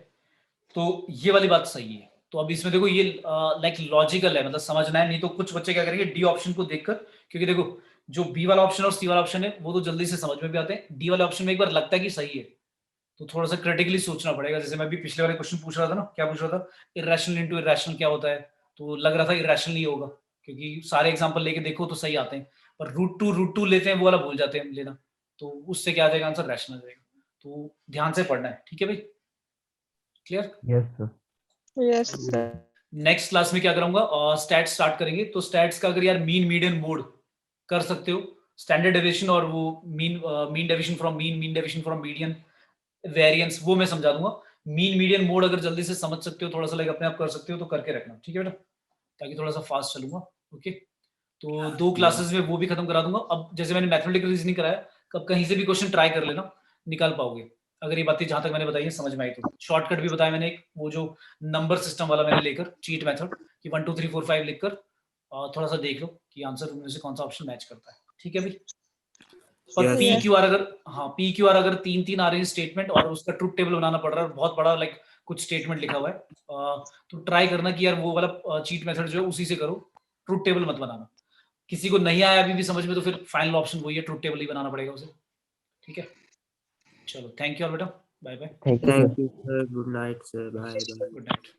तो ये वाली बात सही है। तो अब इसमें देखो ये लाइक लॉजिकल है, मतलब समझना है, नहीं तो कुछ बच्चे क्या करेंगे डी ऑप्शन को देखकर, क्योंकि देखो जो बी वाला ऑप्शन और सी वाला ऑप्शन है वो तो जल्दी से समझ में भी आते हैं, डी वाले ऑप्शन में एक बार लगता है कि सही है तो थोड़ा सा क्रिटिकली सोचना पड़ेगा। जैसे मैं भी पिछले वाले क्वेश्चन पूछ रहा था ना, क्या पूछ रहा था, इरेशनल इनटू इरेशनल क्या होता है, तो लग रहा था इरेशनल ही होगा, क्योंकि सारे एग्जांपल लेके देखो तो सही आते हैं, पर रूट टू लेते हैं वो वाला भूल जाते हैं लेना, तो उससे क्या आ जाएगा आंसर, रैशनल आ जाएगा। तो ध्यान से पढ़ना है, ठीक है भाई, clear? Yes sir. Yes, sir. Next class में क्या करूंगा, स्टैट्स स्टार्ट करेंगे, तो स्टैट्स का अगर यार मीन मीडियन मोड कर सकते हो, स्टैंडर्ड डेविएशन और वो mean deviation from mean deviation from median, variance, वो मैं समझा दूंगा। मीन मीडियन मोड अगर जल्दी से समझ सकते हो, थोड़ा सा लाइक अपने आप कर सकते हो तो करके रखना, ठीक है बेटा, ताकि थोड़ा सा फास्ट चलूंगा। ओके, तो 2 क्लासेस में वो भी खत्म करा दूंगा। अब जैसे मैंने मैथमेटिकल रीजनिंग कराया, कब कहीं से भी क्वेश्चन ट्राई कर लेना, निकाल पाओगे, अगर ये बातें जहां तक मैंने बताई है समझ में आई तो। शॉर्टकट भी बताया मैंने एक, वो जो नंबर सिस्टम वाला मैंने लेकर चीट मेथड कि 1 2 3 4 5 लिखकर थोड़ा सा देख लो कि आंसर उनमें से कौन सा ऑप्शन मैच करता है, ठीक है भाई। और Yes. पी क्यू आर अगर, हाँ पी क्यू आर अगर 3 आ रहे हैं स्टेटमेंट और उसका ट्रुथ टेबल बनाना पड़ रहा है, बहुत बड़ा लाइक कुछ स्टेटमेंट लिखा हुआ है, तो ट्राई करना कि यार वो वाला चीट मेथड जो है उसी से करो, ट्रुथ टेबल मत बनाना। किसी को नहीं आया अभी भी समझ में, तो फिर फाइनल ऑप्शन वही है, ट्रुथ टेबल ही बनाना पड़ेगा उसे, ठीक है। चलो थैंक यू और बेटा, bye bye, thank you sir. Thank you sir, good night sir, bye bye. Good night.